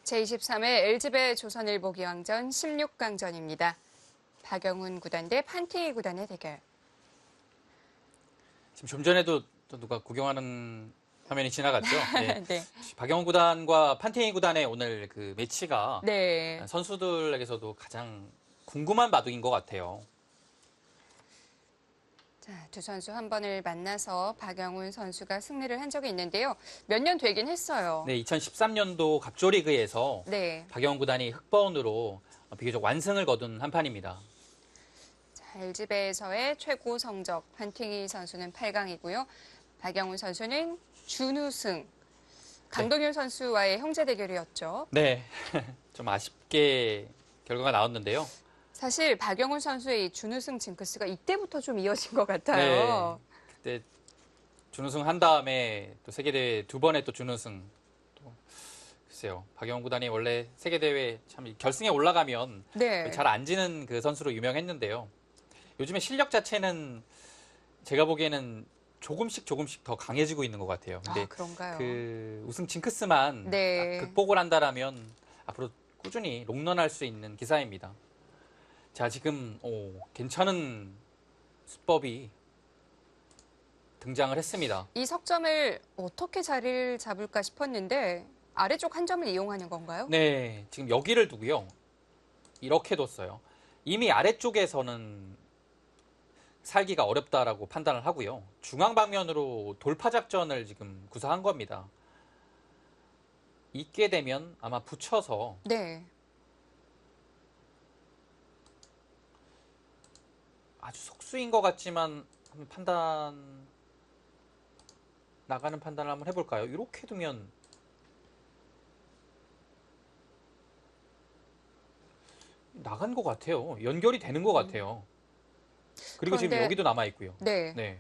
제23회 LG배 조선일보 기왕전 16강전입니다. 박영훈 구단 대 판팅이 구단의 대결. 지금 좀 전에도 또 누가 구경하는 화면이 지나갔죠. 네. 네. 박영훈 구단과 판팅이 구단의 오늘 그 매치가 네. 선수들에게서도 가장 궁금한 바둑인 것 같아요. 자, 두 선수 한 번을 만나서 박영훈 선수가 승리를 한 적이 있는데요. 몇 년 되긴 했어요. 네, 2013년도 갑조리그에서 네. 박영훈 구단이 흑번으로 비교적 완승을 거둔 한판입니다. 자, LG배에서의 최고 성적 판팅이 선수는 8강이고요. 박영훈 선수는 준우승. 강동윤 선수와의 형제 대결이었죠. 네, 좀 아쉽게 결과가 나왔는데요. 사실 박영훈 선수의 이 준우승 징크스가 이때부터 좀 이어진 것 같아요. 네, 그때 준우승 한 다음에 또 세계대회 두 번의 또 준우승. 또 글쎄요, 박영훈 구단이 원래 세계대회 참 결승에 올라가면 네. 잘 안 지는 그 선수로 유명했는데요. 요즘에 실력 자체는 제가 보기에는 조금씩 더 강해지고 있는 것 같아요. 근데 아, 그런가요? 그 우승 징크스만 네. 딱 극복을 한다라면 앞으로 꾸준히 롱런할 수 있는 기사입니다. 자, 지금 괜찮은 수법이 등장을 했습니다. 이 석점을 어떻게 자리를 잡을까 싶었는데 아래쪽 한 점을 이용하는 건가요? 네, 지금 여기를 두고요. 이렇게 뒀어요. 이미 아래쪽에서는 살기가 어렵다라고 판단을 하고요. 중앙 방면으로 돌파 작전을 지금 구사한 겁니다. 있게 되면 아마 붙여서 네. 아주 속수인 것 같지만 한번 나가는 판단을 한번 해볼까요? 이렇게 두면 나간 것 같아요. 연결이 되는 것 같아요. 그리고 지금 그런데 여기도 남아 있고요. 네. 네.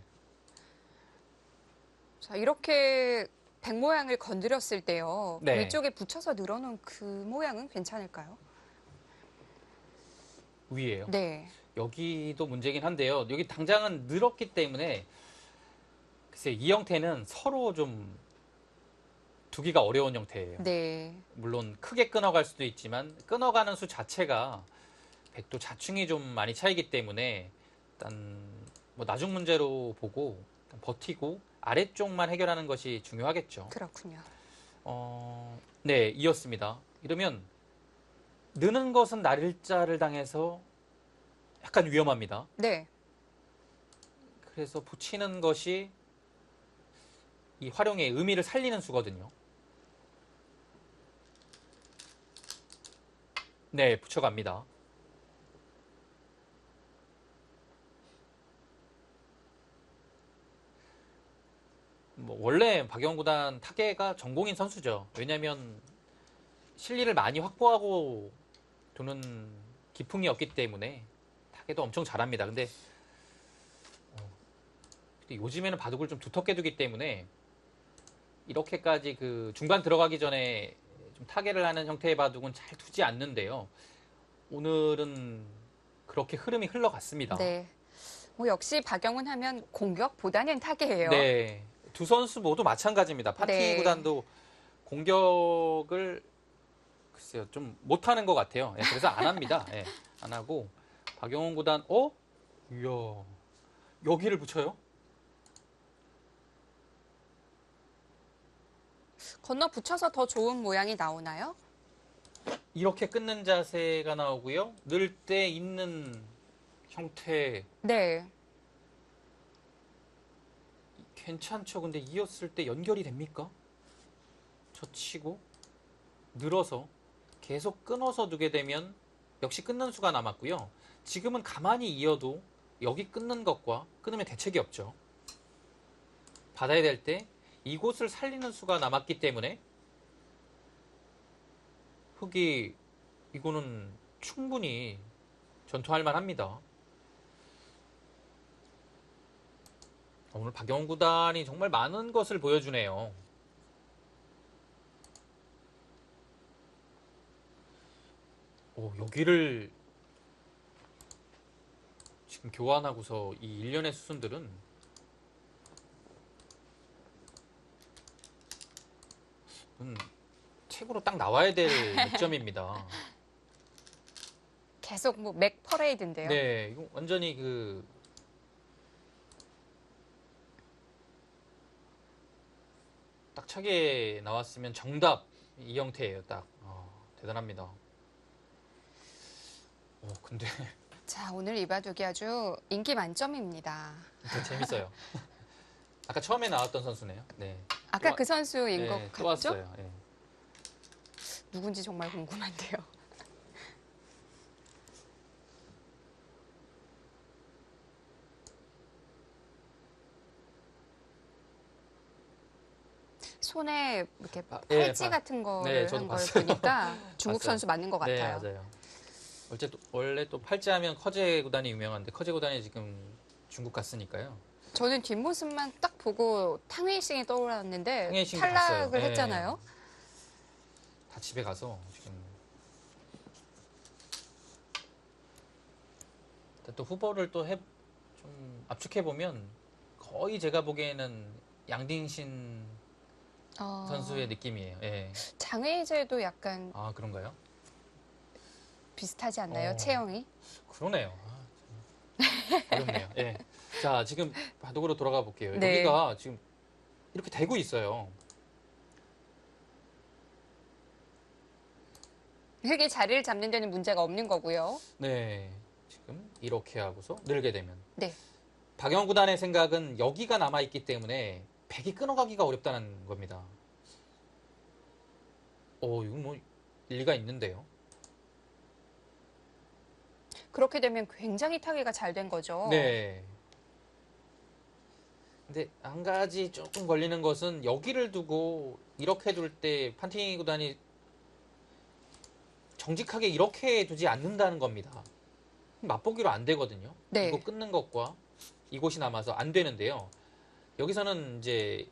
자, 이렇게 백 모양을 건드렸을 때요. 네. 위쪽에 붙여서 늘어놓은 그 모양은 괜찮을까요? 위에요. 네. 여기도 문제긴 한데요. 여기 당장은 늘었기 때문에 글쎄 이 형태는 서로 좀 두기가 어려운 형태예요. 네. 물론 크게 끊어갈 수도 있지만 끊어가는 수 자체가 백도 자충이 좀 많이 차이기 때문에 일단 뭐 나중 문제로 보고 일단 버티고 아래쪽만 해결하는 것이 중요하겠죠. 그렇군요. 네, 이었습니다. 이러면 느는 것은 날일자를 당해서 약간 위험합니다. 네. 그래서 붙이는 것이 이 활용의 의미를 살리는 수거든요. 네, 붙여갑니다. 뭐 원래 박영훈 구단 타계가 전공인 선수죠. 왜냐하면 실리를 많이 확보하고 두는 기풍이 없기 때문에 타계도 엄청 잘합니다. 근데 요즘에는 바둑을 좀 두텁게 두기 때문에 이렇게까지 그 중반 들어가기 전에 좀 타계를 하는 형태의 바둑은 잘 두지 않는데요. 오늘은 그렇게 흐름이 흘러갔습니다. 네. 뭐 역시 박영훈 하면 공격보다는 타계예요. 네. 두 선수 모두 마찬가지입니다. 판팅이 네. 구단도 공격을 글쎄요 좀 못하는 것 같아요. 예, 그래서 안 합니다. 예, 안 하고 박영훈 구단 이야 여기를 붙여요? 건너 붙여서 더 좋은 모양이 나오나요? 이렇게 끊는 자세가 나오고요. 늘 때 있는 형태 네. 괜찮죠. 근데 이었을 때 연결이 됩니까? 젖히고 늘어서 계속 끊어서 두게 되면 역시 끊는 수가 남았고요. 지금은 가만히 이어도 여기 끊는 것과 끊으면 대책이 없죠. 받아야 될 때 이곳을 살리는 수가 남았기 때문에 흑이 이거는 충분히 전투할 만합니다. 오늘 박영훈 구단이 정말 많은 것을 보여주네요. 여기를 지금 교환하고서 이 일련의 수순들은 책으로 딱 나와야 될 득점입니다. 계속 뭐 맥 퍼레이드인데요. 네, 이거 완전히 그 딱 책에 나왔으면 정답 이 형태예요. 딱 대단합니다. 근데 자, 오늘 이 바둑이 아주 인기 만점입니다. 재밌어요. 아까 처음에 나왔던 선수네요. 네. 아까 또 그 선수인 네, 것 또 같죠? 왔어요. 네. 누군지 정말 궁금한데요. 손에 이렇게 예, 팔찌 같은 네, 거를 저도 한 걸 봤어요. 보니까 중국 봤어요. 선수 맞는 것 네, 같아요. 맞아요. 원래 또 팔찌하면 커제 구단이 유명한데 커제 구단이 지금 중국 갔으니까요. 저는 뒷모습만 딱 보고 탕웨이싱이 떠올랐는데 탕웨이싱도 탈락을 봤어요. 했잖아요. 다 집에 가서 지금 또 후보를 또 좀 압축해 보면 거의 제가 보기에는 양딩신 선수의 느낌이에요. 예. 장외제도 약간 아, 그런가요? 비슷하지 않나요? 어. 체형이? 그러네요. 참 어렵네요. 예. 자, 지금 바둑으로 돌아가 볼게요. 네. 여기가 지금 이렇게 되고 있어요. 흙이 자리를 잡는 데는 문제가 없는 거고요. 네. 지금 이렇게 하고서 늘게 되면. 네. 박영 구단의 생각은 여기가 남아있기 때문에 백이 끊어가기가 어렵다는 겁니다. 이거 뭐 일리가 있는데요. 그렇게 되면 굉장히 타기가 잘 된 거죠. 네. 근데 한 가지 조금 걸리는 것은 여기를 두고 이렇게 둘 때 판팅이 구단이 정직하게 이렇게 두지 않는다는 겁니다. 맛보기로 안 되거든요. 네. 이거 끊는 것과 이곳이 남아서 안 되는데요. 여기서는 이제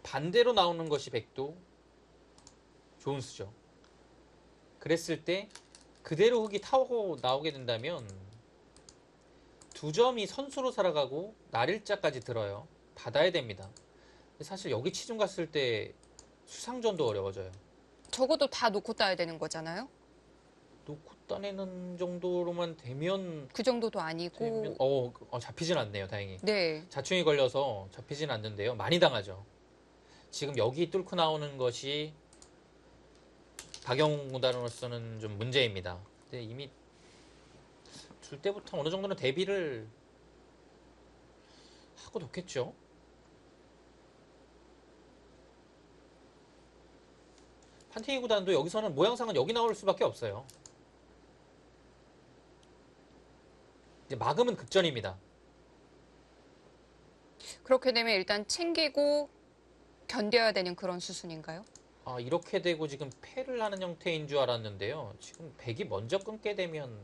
반대로 나오는 것이 백도 좋은 수죠. 그랬을 때 그대로 흙이 타고 나오게 된다면 두 점이 선수로 살아가고 날일자까지 들어요. 받아야 됩니다. 사실 여기 치중 갔을 때 수상전도 어려워져요. 적어도 다 놓고 따야 되는 거잖아요. 놓고 따내는 정도로만 되면 그 정도도 아니고. 잡히진 않네요. 다행히. 네. 자충이 걸려서 잡히진 않는데요. 많이 당하죠. 지금 여기 뚫고 나오는 것이 박영웅 구단으로서는 좀 문제입니다. 근데 이미 줄 때부터 어느 정도는 대비를 하고 놓겠죠. 판테이 구단도 여기서는 모양상은 여기 나올 수밖에 없어요. 이제 막으면 급전입니다. 그렇게 되면 일단 챙기고 견뎌야 되는 그런 수순인가요? 이렇게 되고 지금 패를 하는 형태인 줄 알았는데요. 지금 백이 먼저 끊게 되면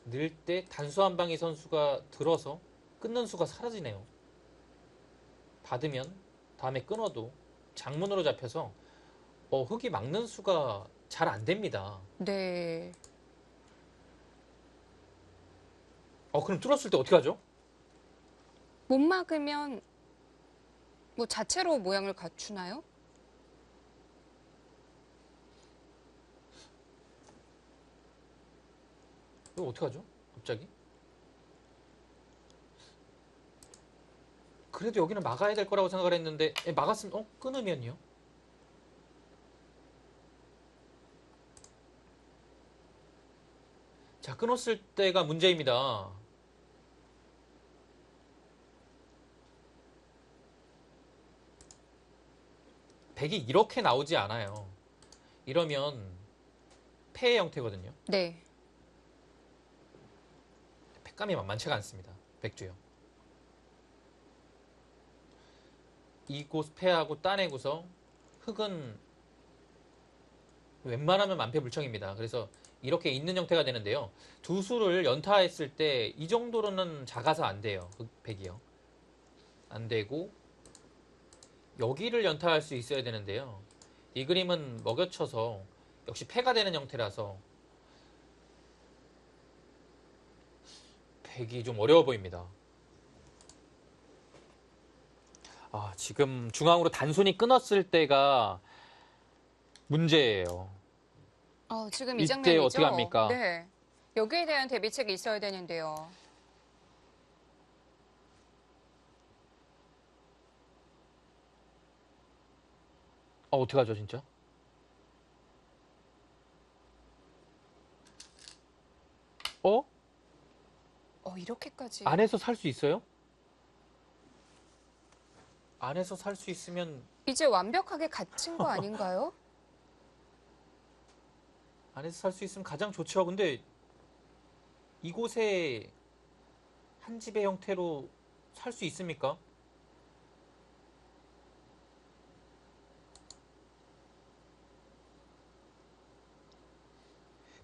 늘 때 단수 한 방이 선수가 들어서 끊는 수가 사라지네요. 받으면 다음에 끊어도 장문으로 잡혀서 흙이 막는 수가 잘 안 됩니다. 네. 그럼 뚫었을 때 어떻게 하죠? 못 막으면 뭐 자체로 모양을 갖추나요? 이거 어떻게 하죠? 갑자기? 그래도 여기는 막아야 될 거라고 생각을 했는데 막았으면 끊으면요? 자, 끊었을 때가 문제입니다. 백이 이렇게 나오지 않아요. 이러면 패의 형태거든요. 네. 패감이 만만치가 않습니다. 백주요. 이곳 패하고 따내고서 흙은 웬만하면 만패불청입니다. 그래서 이렇게 있는 형태가 되는데요. 두 수를 연타했을 때 이 정도로는 작아서 안 돼요. 백이요. 안 되고 여기를 연타할 수 있어야 되는데요. 이 그림은 먹여쳐서 역시 패가 되는 형태라서 백이 좀 어려워 보입니다. 지금 중앙으로 단순히 끊었을 때가 문제예요. 지금 이 이때 장면이죠? 어떻게 합니까? 네. 여기에 대한 대비책이 있어야 되는데요. 어떡하죠, 진짜? 어? 이렇게까지. 안에서 살 수 있어요? 안에서 살 수 있으면 이제 완벽하게 갇힌 거 아닌가요? 안에서 살 수 있으면 가장 좋죠. 근데 이곳에 한 집의 형태로 살 수 있습니까?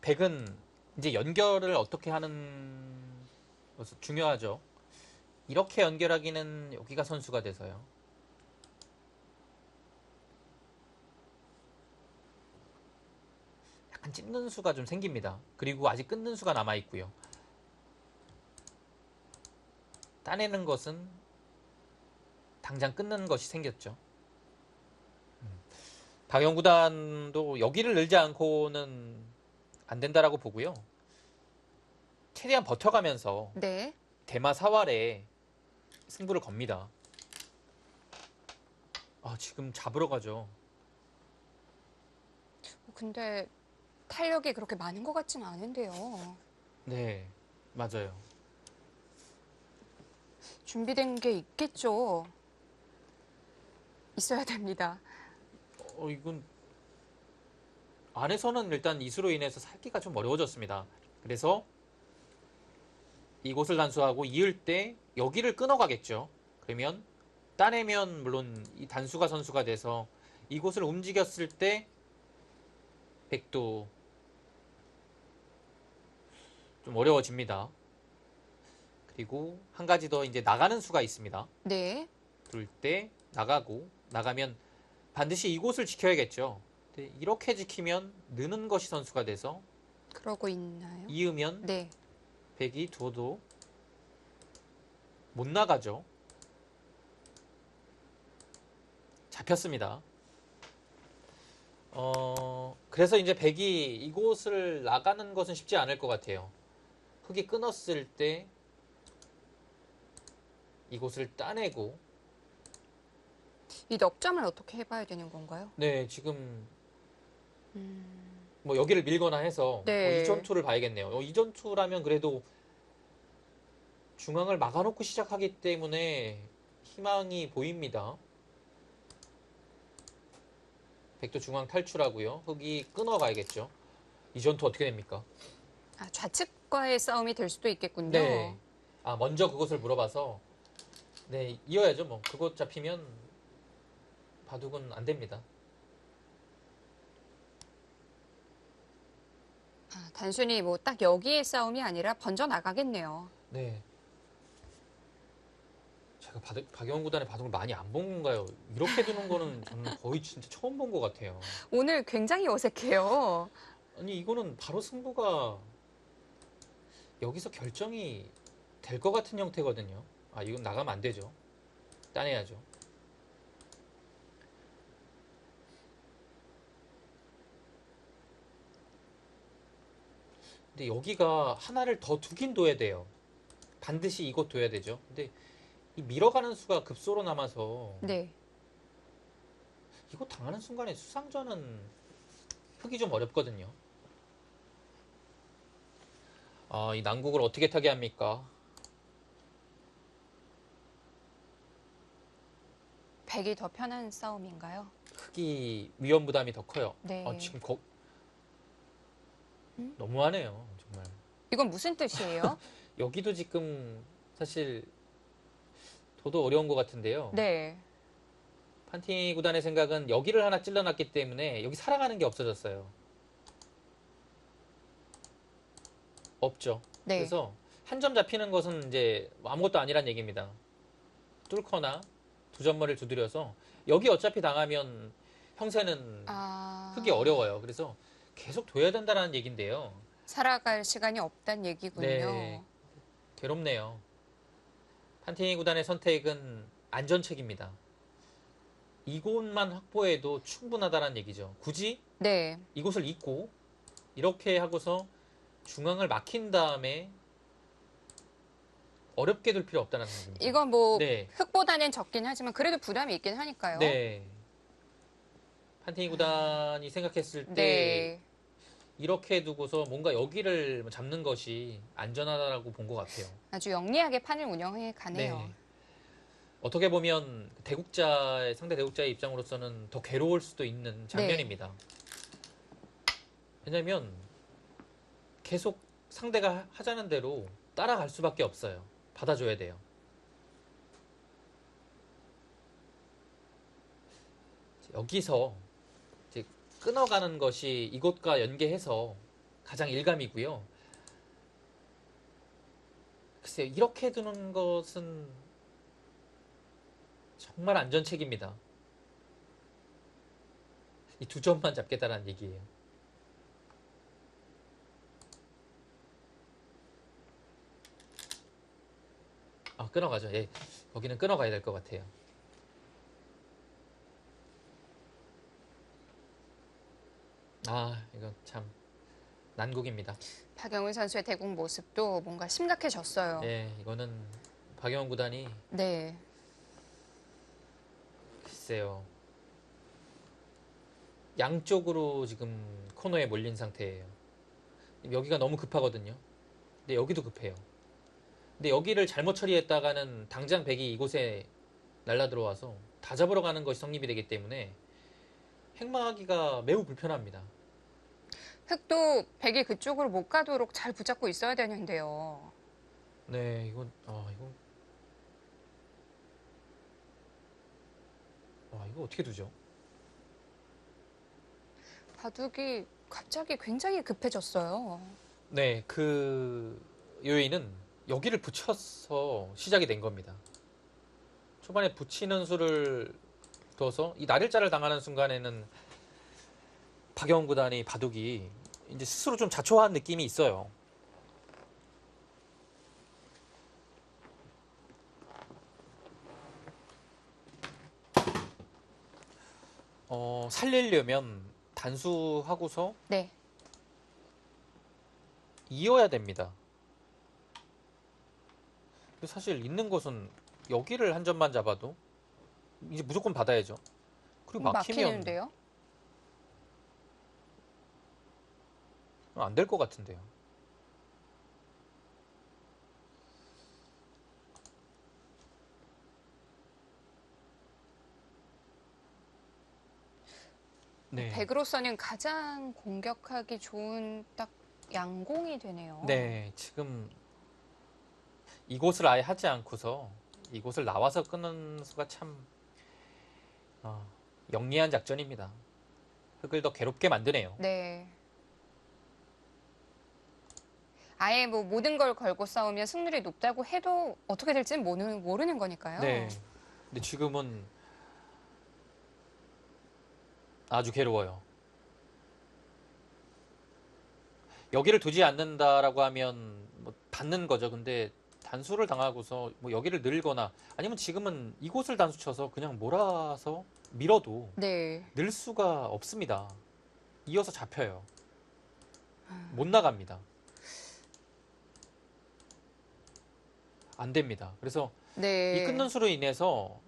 백은 이제 연결을 어떻게 하는 것이 중요하죠. 이렇게 연결하기는 여기가 선수가 돼서요. 약간 찝는 수가 좀 생깁니다. 그리고 아직 끊는 수가 남아 있고요. 따내는 것은 당장 끊는 것이 생겼죠. 박영 구단도 여기를 늘지 않고는 안 된다라고 보고요. 최대한 버텨가면서 네. 대마 사활에 승부를 겁니다. 지금 잡으러 가죠. 근데 탄력이 그렇게 많은 것 같지는 않은데요. 네, 맞아요. 준비된 게 있겠죠. 있어야 됩니다. 이건 안에서는 일단 이수로 인해서 살기가 좀 어려워졌습니다. 그래서 이곳을 단수하고 이을 때 여기를 끊어가겠죠. 그러면 따내면 물론 이 단수가 선수가 돼서 이곳을 움직였을 때 백도 좀 어려워집니다. 그리고 한 가지 더 이제 나가는 수가 있습니다. 네. 그럴 때 나가고 나가면 반드시 이곳을 지켜야겠죠. 근데 이렇게 지키면 느는 것이 선수가 돼서 그러고 있나요? 이으면 네. 백이 둬도 못 나가죠. 잡혔습니다. 그래서 이제 백이 이곳을 나가는 것은 쉽지 않을 것 같아요. 흙이 끊었을 때 이곳을 따내고 이 넉점을 어떻게 해봐야 되는 건가요? 네, 지금 뭐 여기를 밀거나 해서 네. 이전 투를 봐야겠네요. 이전 투라면 그래도 중앙을 막아놓고 시작하기 때문에 희망이 보입니다. 백도 중앙 탈출하고요. 흙이 끊어가야겠죠. 이전 투 어떻게 됩니까? 좌측과의 싸움이 될 수도 있겠군요. 네. 먼저 그것을 물어봐서 네, 이어야죠. 뭐 그것 잡히면 바둑은 안 됩니다. 단순히 뭐 딱 여기의 싸움이 아니라 번져 나가겠네요. 네. 제가 박영훈 구단의 바둑을 많이 안 본 건가요? 이렇게 두는 거는 저는 거의 진짜 처음 본 것 같아요. 오늘 굉장히 어색해요. 아니 이거는 바로 승부가 여기서 결정이 될 것 같은 형태거든요. 이건 나가면 안 되죠. 따내야죠. 근데 여기가 하나를 더 두긴 둬야 돼요. 반드시 이곳 둬야 되죠. 근데 이 밀어가는 수가 급소로 남아서 네. 이거 당하는 순간에 수상전은 흙이 좀 어렵거든요. 이 난국을 어떻게 타게 합니까? 백이 더 편한 싸움인가요? 흙이 위험 부담이 더 커요. 네. 지금 너무하네요, 정말. 이건 무슨 뜻이에요? 여기도 지금 사실 더더 어려운 것 같은데요. 네. 판티 구단의 생각은 여기를 하나 찔러놨기 때문에 여기 살아가는 게 없어졌어요. 없죠. 네. 그래서 한 점 잡히는 것은 이제 아무것도 아니란 얘기입니다. 뚫거나 두 점머리를 두드려서 여기 어차피 당하면 형세는 흙이 어려워요. 그래서 계속 둬야 된다는 얘기인데요. 살아갈 시간이 없다는 얘기군요. 네, 괴롭네요. 판티 구단의 선택은 안전책입니다. 이곳만 확보해도 충분하다는 얘기죠. 굳이 네. 이곳을 잇고 이렇게 하고서 중앙을 막힌 다음에 어렵게 둘 필요 없다는 겁니다. 이건 뭐 네. 흑보다는 적긴 하지만 그래도 부담이 있긴 하니까요. 네. 판테이 구단이 생각했을 때 네. 이렇게 두고서 뭔가 여기를 잡는 것이 안전하다고 본 것 같아요. 아주 영리하게 판을 운영해 가네요. 네. 어떻게 보면 상대 대국자의 입장으로서는 더 괴로울 수도 있는 장면입니다. 왜냐면 계속 상대가 하자는 대로 따라갈 수밖에 없어요. 받아줘야 돼요. 여기서 이제 끊어가는 것이 이곳과 연계해서 가장 일감이고요. 글쎄요, 이렇게 두는 것은 정말 안전책입니다. 이 두 점만 잡겠다는 얘기예요. 아, 끊어가죠. 예, 여기는 끊어가야 될 것 같아요. 아, 이거 참 난국입니다. 박영훈 선수의 대국 모습도 뭔가 심각해졌어요. 예, 이거는 박영훈 구단이 네. 글쎄요. 양쪽으로 지금 코너에 몰린 상태예요. 여기가 너무 급하거든요. 근데 여기도 급해요. 근데 여기를 잘못 처리했다가는 당장 백이 이곳에 날라 들어와서 다 잡으러 가는 것이 성립이 되기 때문에 행마하기가 매우 불편합니다. 흑도 백이 그쪽으로 못 가도록 잘 붙잡고 있어야 되는데요. 네, 이거 어떻게 두죠? 바둑이 갑자기 굉장히 급해졌어요. 네, 그 요인은 여기를 붙여서 시작이 된 겁니다. 초반에 붙이는 수를 둬서 이 날일자를 당하는 순간에는 박영훈 구단이 바둑이 이제 스스로 좀 자초한 느낌이 있어요. 살리려면 단수하고서 네. 이어야 됩니다. 사실 있는 것은 여기를 한 점만 잡아도 이제 무조건 받아야죠. 그리고 막히면 막히는데요? 안 될 것 같은데요. 네. 백으로서는 가장 공격하기 좋은 딱 양공이 되네요. 네, 지금 이곳을 아예 하지 않고서 이곳을 나와서 끊는 수가 참 영리한 작전입니다. 흙을 더 괴롭게 만드네요. 네. 아예 뭐 모든 걸 걸고 싸우면 승률이 높다고 해도 어떻게 될지는 모르는 거니까요. 네. 근데 지금은 아주 괴로워요. 여기를 두지 않는다라고 하면 뭐 받는 거죠. 근데 단수를 당하고서 뭐 여기를 늘거나 아니면 지금은 이곳을 단수 쳐서 그냥 몰아서 밀어도 네. 늘 수가 없습니다. 이어서 잡혀요. 못 나갑니다. 안 됩니다. 그래서 네. 이 끊는 수로 인해서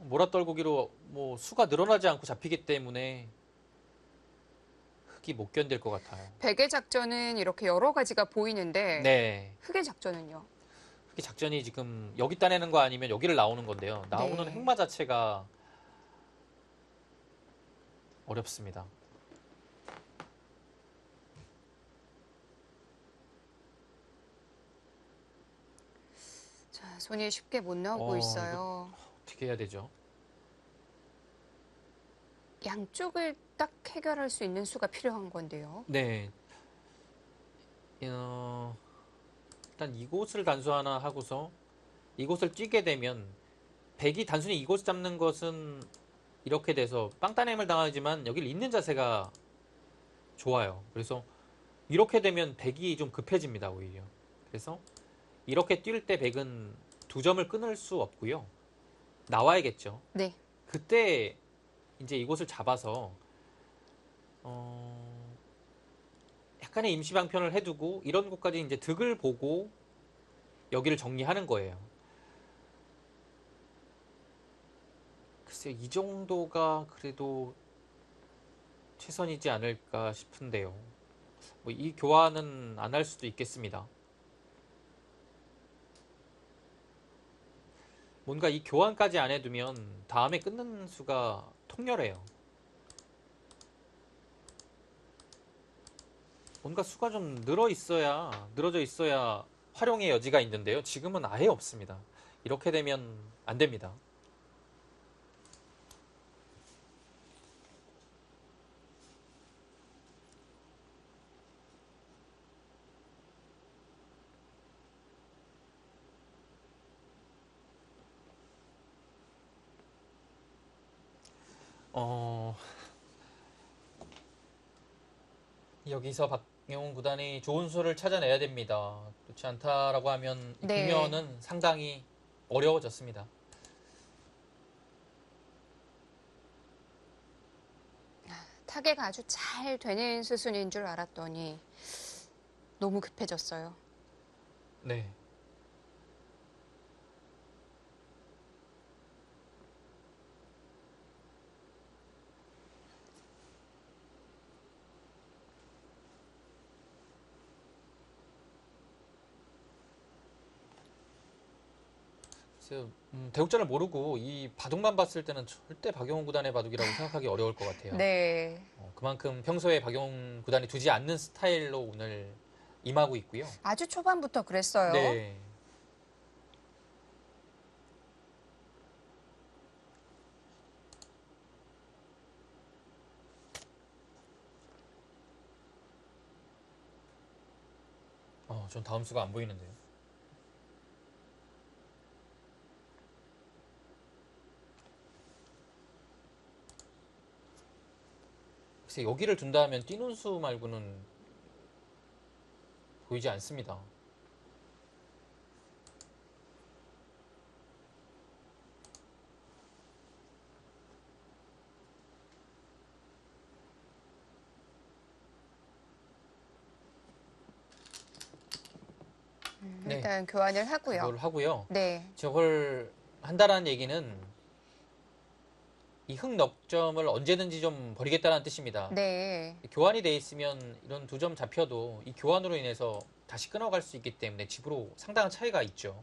몰아떨구기로 뭐 수가 늘어나지 않고 잡히기 때문에 흑이 못 견딜 것 같아요. 백의 작전은 이렇게 여러 가지가 보이는데 네. 흑의 작전은요? 흑이 작전이 지금 여기 따내는 거 아니면 여기를 나오는 건데요. 나오는 네. 흑마 자체가 어렵습니다. 자, 손이 쉽게 못 나오고 있어요. 어떻게 해야 되죠? 양쪽을 딱 해결할 수 있는 수가 필요한 건데요. 네. 일단 이곳을 단수 하나 하고서 이곳을 뛰게 되면 백이 단순히 이곳을 잡는 것은 이렇게 돼서 빵따냄을 당하지만 여기를 잇는 자세가 좋아요. 그래서 이렇게 되면 백이 좀 급해집니다, 오히려. 그래서 이렇게 뛸 때 백은 두 점을 끊을 수 없고요. 나와야겠죠. 네. 그때 이제 이곳을 잡아서 약간의 임시 방편을 해두고 이런 곳까지 이제 득을 보고 여기를 정리하는 거예요. 글쎄 이 정도가 그래도 최선이지 않을까 싶은데요. 뭐 이 교환은 안 할 수도 있겠습니다. 뭔가 이 교환까지 안 해두면 다음에 끊는 수가 통렬해요. 뭔가 수가 좀 늘어져 있어야 활용의 여지가 있는데요. 지금은 아예 없습니다. 이렇게 되면 안 됩니다. 어, 여기서 박용훈 구단이 좋은 수를 찾아내야 됩니다. 그렇지 않다라고 하면 이 네. 국면은 상당히 어려워졌습니다. 타개가 아주 잘 되는 수순인 줄 알았더니 너무 급해졌어요. 네. 그래서 대국전을 모르고 이 바둑만 봤을 때는 절대 박용훈 구단의 바둑이라고 생각하기 어려울 것 같아요. 네. 그만큼 평소에 박용훈 구단이 두지 않는 스타일로 오늘 임하고 있고요. 아주 초반부터 그랬어요. 네. 전 다음 수가 안 보이는데요. 글쎄 여기를 둔다 하면 뛰는 수 말고는 보이지 않습니다. 네. 일단 교환을 하고요. 그걸 하고요. 네. 저걸 한다라는 얘기는 이 흑 넉 점을 언제든지 좀 버리겠다는 뜻입니다. 네. 교환이 돼 있으면 이런 2점 잡혀도 이 교환으로 인해서 다시 끊어갈 수 있기 때문에 집으로 상당한 차이가 있죠.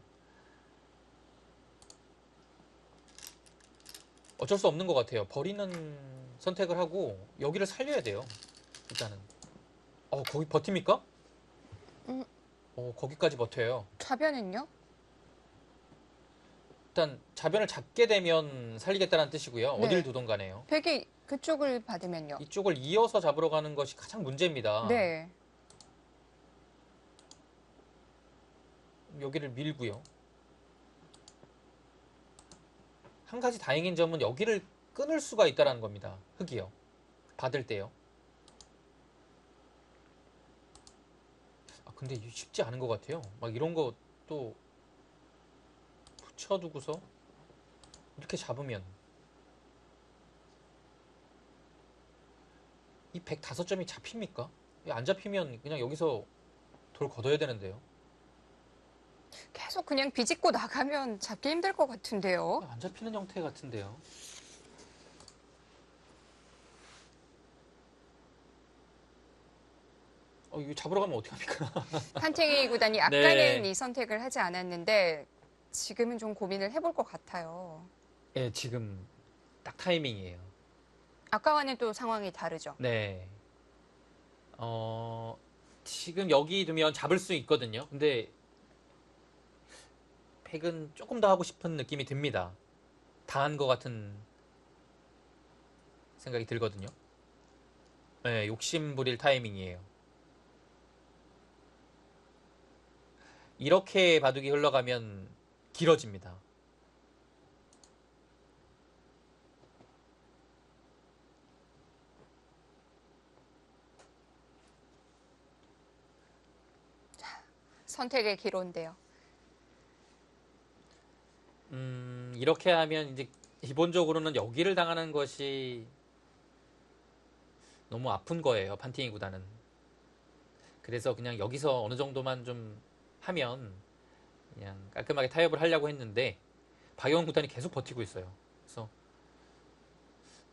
어쩔 수 없는 것 같아요. 버리는 선택을 하고 여기를 살려야 돼요. 일단은. 거기 버팁니까? 음. 거기까지 버텨요. 좌변은요? 일단 좌변을 잡게 되면 살리겠다는 뜻이고요. 네. 어딜 두던 간에요. 백이 그쪽을 받으면요? 이쪽을 이어서 잡으러 가는 것이 가장 문제입니다. 네. 여기를 밀고요. 한 가지 다행인 점은 여기를 끊을 수가 있다는 겁니다. 흑이요. 받을 때요. 근데 쉽지 않은 것 같아요. 막 이런 거 또 붙여두고서 이렇게 잡으면 이 105점이 잡힙니까? 안 잡히면 그냥 여기서 돌 걷어야 되는데요. 계속 그냥 비집고 나가면 잡기 힘들 것 같은데요. 안 잡히는 형태 같은데요. 이거 잡으러 가면 어떻게 합니까? 판팅이 구단이 아까는 네. 이 선택을 하지 않았는데 지금은 좀 고민을 해볼 것 같아요. 네, 지금 딱 타이밍이에요. 아까와는 또 상황이 다르죠. 네. 지금 여기 두면 잡을 수 있거든요. 근데 팩은 조금 더 하고 싶은 느낌이 듭니다. 다 한 것 같은 생각이 들거든요. 네, 욕심 부릴 타이밍이에요. 이렇게 바둑이 흘러가면 길어집니다. 선택의 기로인데요. 이렇게 하면 이제 기본적으로는 여기를 당하는 것이 너무 아픈 거예요. 판팅이 구단은. 그래서 그냥 여기서 어느 정도만 좀 하면 그냥 깔끔하게 타협을 하려고 했는데 박영훈 구단이 계속 버티고 있어요. 그래서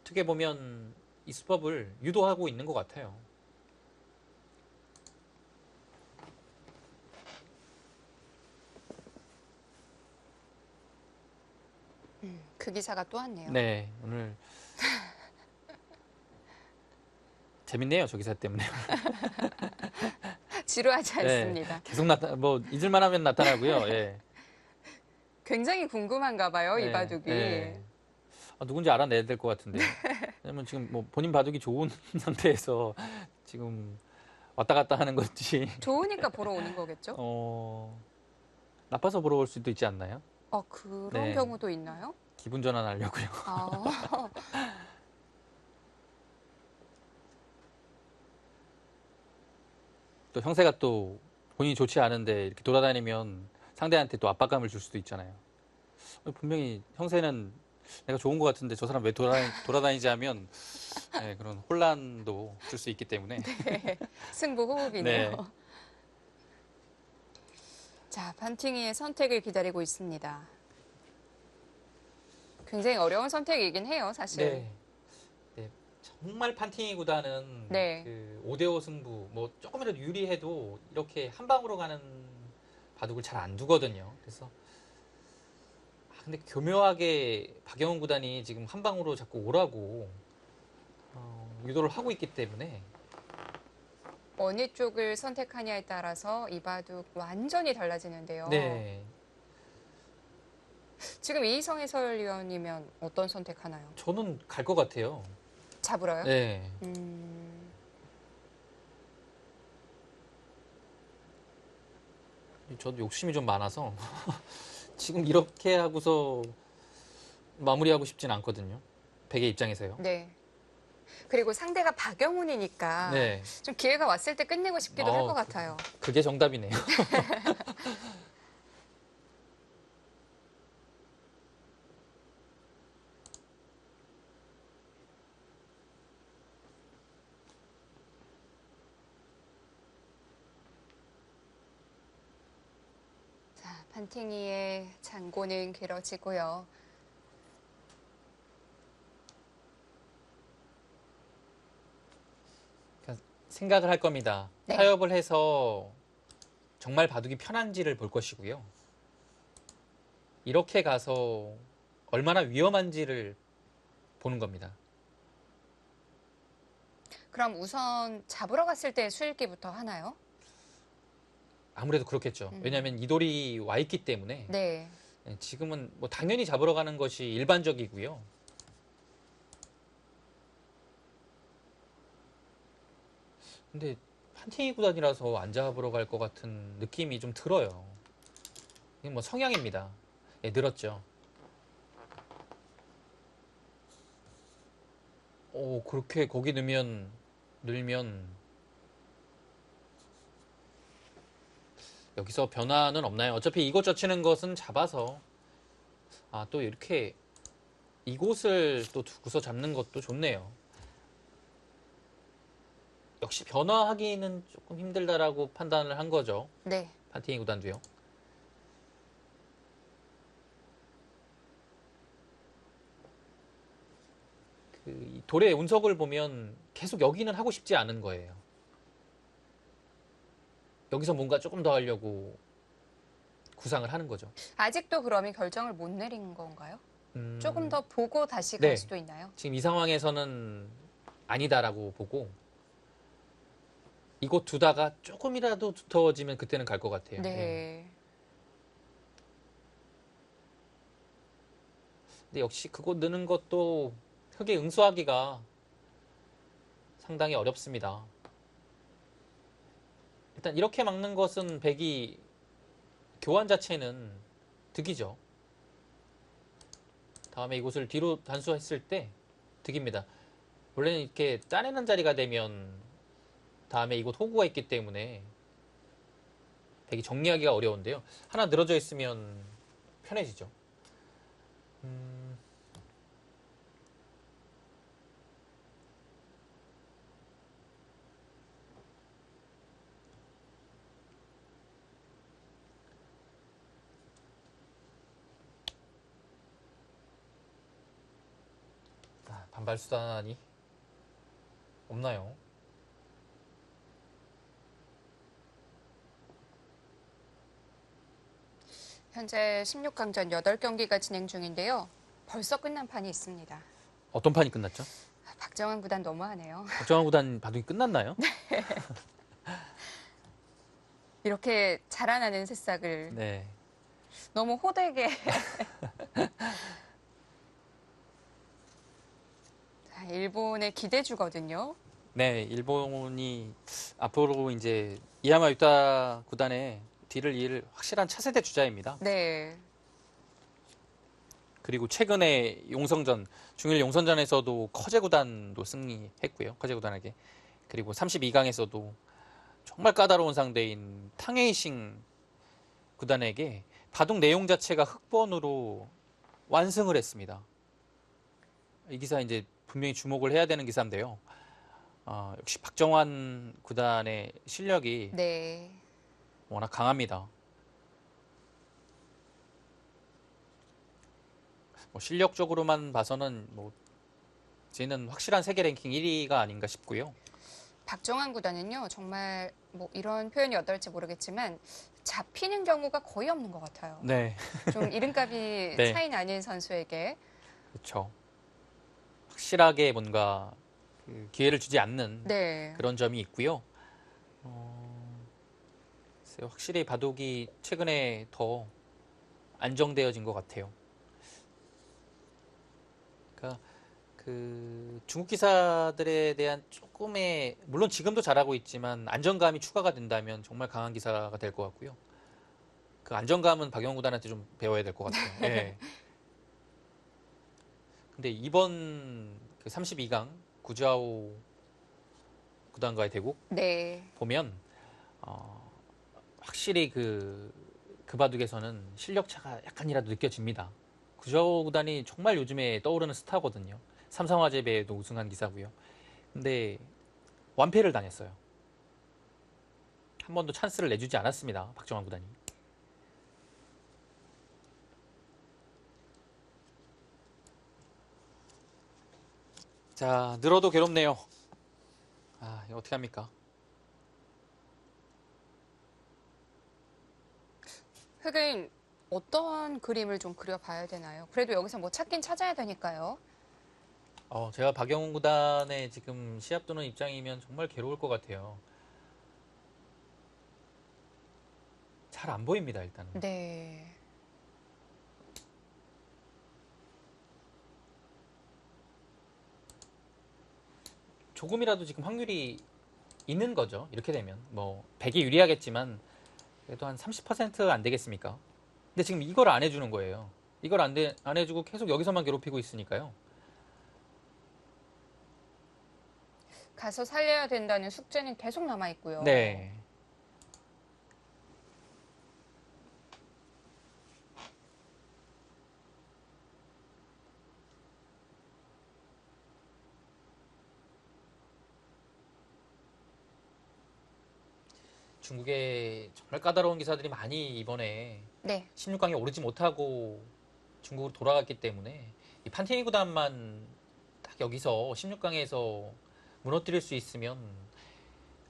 어떻게 보면 이 수법을 유도하고 있는 것 같아요. 그 기사가 또 왔네요. 네, 오늘 재밌네요. 저 기사 때문에. 지루하지 네, 않습니다. 계속 뭐 잊을만 하면 나타나고요. 예. 굉장히 궁금한가 봐요, 이 예, 바둑이. 예. 누군지 알아내야 될 것 같은데. 왜냐면 지금 뭐 본인 바둑이 좋은 상태에서 지금 왔다 갔다 하는 건지, 좋으니까 보러 오는 거겠죠? 나빠서 보러 올 수도 있지 않나요? 그런 네. 경우도 있나요? 기분 전환하려고요. 아, 또 형세가 또 본인이 좋지 않은데 이렇게 돌아다니면 상대한테 또 압박감을 줄 수도 있잖아요. 분명히 형세는 내가 좋은 것 같은데 저 사람 왜 돌아다니지 하면 네, 그런 혼란도 줄 수 있기 때문에. 네. 승부호흡이네요. 네. 자, 판팅이의 선택을 기다리고 있습니다. 굉장히 어려운 선택이긴 해요, 사실. 네. 네. 정말 판팅이 구단은 네. 그 5대5 승부 뭐 조금이라도 유리해도 이렇게 한 방으로 가는 바둑을 잘 안 두거든요. 그래서 근데 교묘하게 박영훈 구단이 지금 한 방으로 자꾸 오라고 유도를 하고 있기 때문에 어느 쪽을 선택하냐에 따라서 이 바둑 완전히 달라지는데요. 네. 지금 이희성 해설위원이면 어떤 선택하나요? 저는 갈 것 같아요. 잡으러요? 네. 저도 욕심이 좀 많아서 지금 이렇게 하고서 마무리하고 싶진 않거든요. 백의 입장에서요. 네. 그리고 상대가 박영훈이니까 네. 좀 기회가 왔을 때 끝내고 싶기도 할 것 같아요. 그게 정답이네요. 자, 판팅이의 장고는 길어지고요. 그러니까 생각을 할 겁니다. 네. 타협을 해서 정말 바둑이 편한지를 볼 것이고요. 이렇게 가서 얼마나 위험한지를 보는 겁니다. 그럼 우선 잡으러 갔을 때 수읽기부터 하나요? 아무래도 그렇겠죠. 왜냐하면 이돌이 와 있기 때문에 네. 지금은 뭐 당연히 잡으러 가는 것이 일반적이고요. 근데 판팅이 구단이라서 안 잡으러 갈 것 같은 느낌이 좀 들어요. 이게 뭐 성향입니다. 예, 늘었죠. 그렇게 거기 늘면 여기서 변화는 없나요? 어차피 이곳 젖히는 것은 잡아서 또 이렇게 이곳을 또 두고서 잡는 것도 좋네요. 역시 변화하기는 조금 힘들다라고 판단을 한 거죠. 네. 판팅이 구단도요. 이 돌의 운석을 보면 계속 여기는 하고 싶지 않은 거예요. 여기서 뭔가 조금 더 하려고 구상을 하는 거죠. 아직도 그러면 결정을 못 내린 건가요? 조금 더 보고 다시 네. 갈 수도 있나요? 지금 이 상황에서는 아니다라고 보고 이곳 두다가 조금이라도 두터워지면 그때는 갈 것 같아요. 네. 예. 근데 역시 그곳 느는 것도 흙에 응수하기가 상당히 어렵습니다. 일단 이렇게 막는 것은 백이 교환 자체는 득이죠. 다음에 이곳을 뒤로 단수했을 때 득입니다. 원래는 이렇게 짜내는 자리가 되면 다음에 이곳 호구가 있기 때문에 백이 정리하기가 어려운데요. 하나 늘어져 있으면 편해지죠. 선발 수단이 없나요? 현재 16강전 8경기가 진행 중인데요. 벌써 끝난 판이 있습니다. 어떤 판이 끝났죠? 박정환 구단 너무하네요. 박정환 구단 바둑이 끝났나요? 이렇게 자라나는 새싹을 네. 너무 호되게. 자, 일본의 기대주거든요. 네, 일본이 앞으로 이제 이야마 유타 구단의 뒤를 이을 확실한 차세대 주자입니다. 네. 그리고 최근에 용성전, 중일 용선전에서도 커제 구단도 승리했고요. 커제 구단에게. 그리고 32강에서도 정말 까다로운 상대인 탕웨이싱 구단에게 바둑 내용 자체가 흑번으로 완승을 했습니다. 이 기사 이제 분명히 주목을 해야 되는 기사인데요. 역시 박정환 구단의 실력이 네. 워낙 강합니다. 뭐 실력적으로만 봐서는 뭐 쟤는 확실한 세계 랭킹 1위가 아닌가 싶고요. 박정환 구단은요, 정말 뭐 이런 표현이 어떨지 모르겠지만 잡히는 경우가 거의 없는 것 같아요. 네, 좀 이름값이 네. 차이 나는 선수에게. 그렇죠. 확실하게 뭔가 그 기회를 주지 않는 네. 그런 점이 있고요. 글쎄요, 확실히 바둑이 최근에 더 안정되어진 것 같아요. 그러니까 그 중국 기사들에 대한 조금의 물론 지금도 잘하고 있지만 안정감이 추가가 된다면 정말 강한 기사가 될 것 같고요. 그 안정감은 박영훈 구단한테 좀 배워야 될 것 같아요. 예. 근데 이번 그 32강 구자오 구단과의 대국 네. 보면 확실히 그 바둑에서는 실력 차가 약간이라도 느껴집니다. 구자오 구단이 정말 요즘에 떠오르는 스타거든요. 삼성화재배에도 우승한 기사고요. 근데 완패를 당했어요. 한 번도 찬스를 내주지 않았습니다. 박정환 구단이. 자, 늘어도 괴롭네요. 이거 어떻게 합니까? 흑은 어떤 그림을 좀 그려봐야 되나요? 그래도 여기서 뭐 찾긴 찾아야 되니까요. 제가 박영훈 구단의 지금 시합 두는 입장이면 정말 괴로울 것 같아요. 잘 안 보입니다, 일단은. 네. 조금이라도 지금 확률이 있는 거죠. 이렇게 되면. 뭐, 100이 유리하겠지만, 그래도 한 30%안 되겠습니까? 근데 지금 이걸 안 해주는 거예요. 이걸 안 해주고 계속 여기서만 괴롭히고 있으니까요. 가서 살려야 된다는 숙제는 계속 남아있고요. 네. 중국에 정말 까다로운 기사들이 많이 이번에 네. 16강에 오르지 못하고 중국으로 돌아갔기 때문에 이 판테니 구단만 딱 여기서 16강에서 무너뜨릴 수 있으면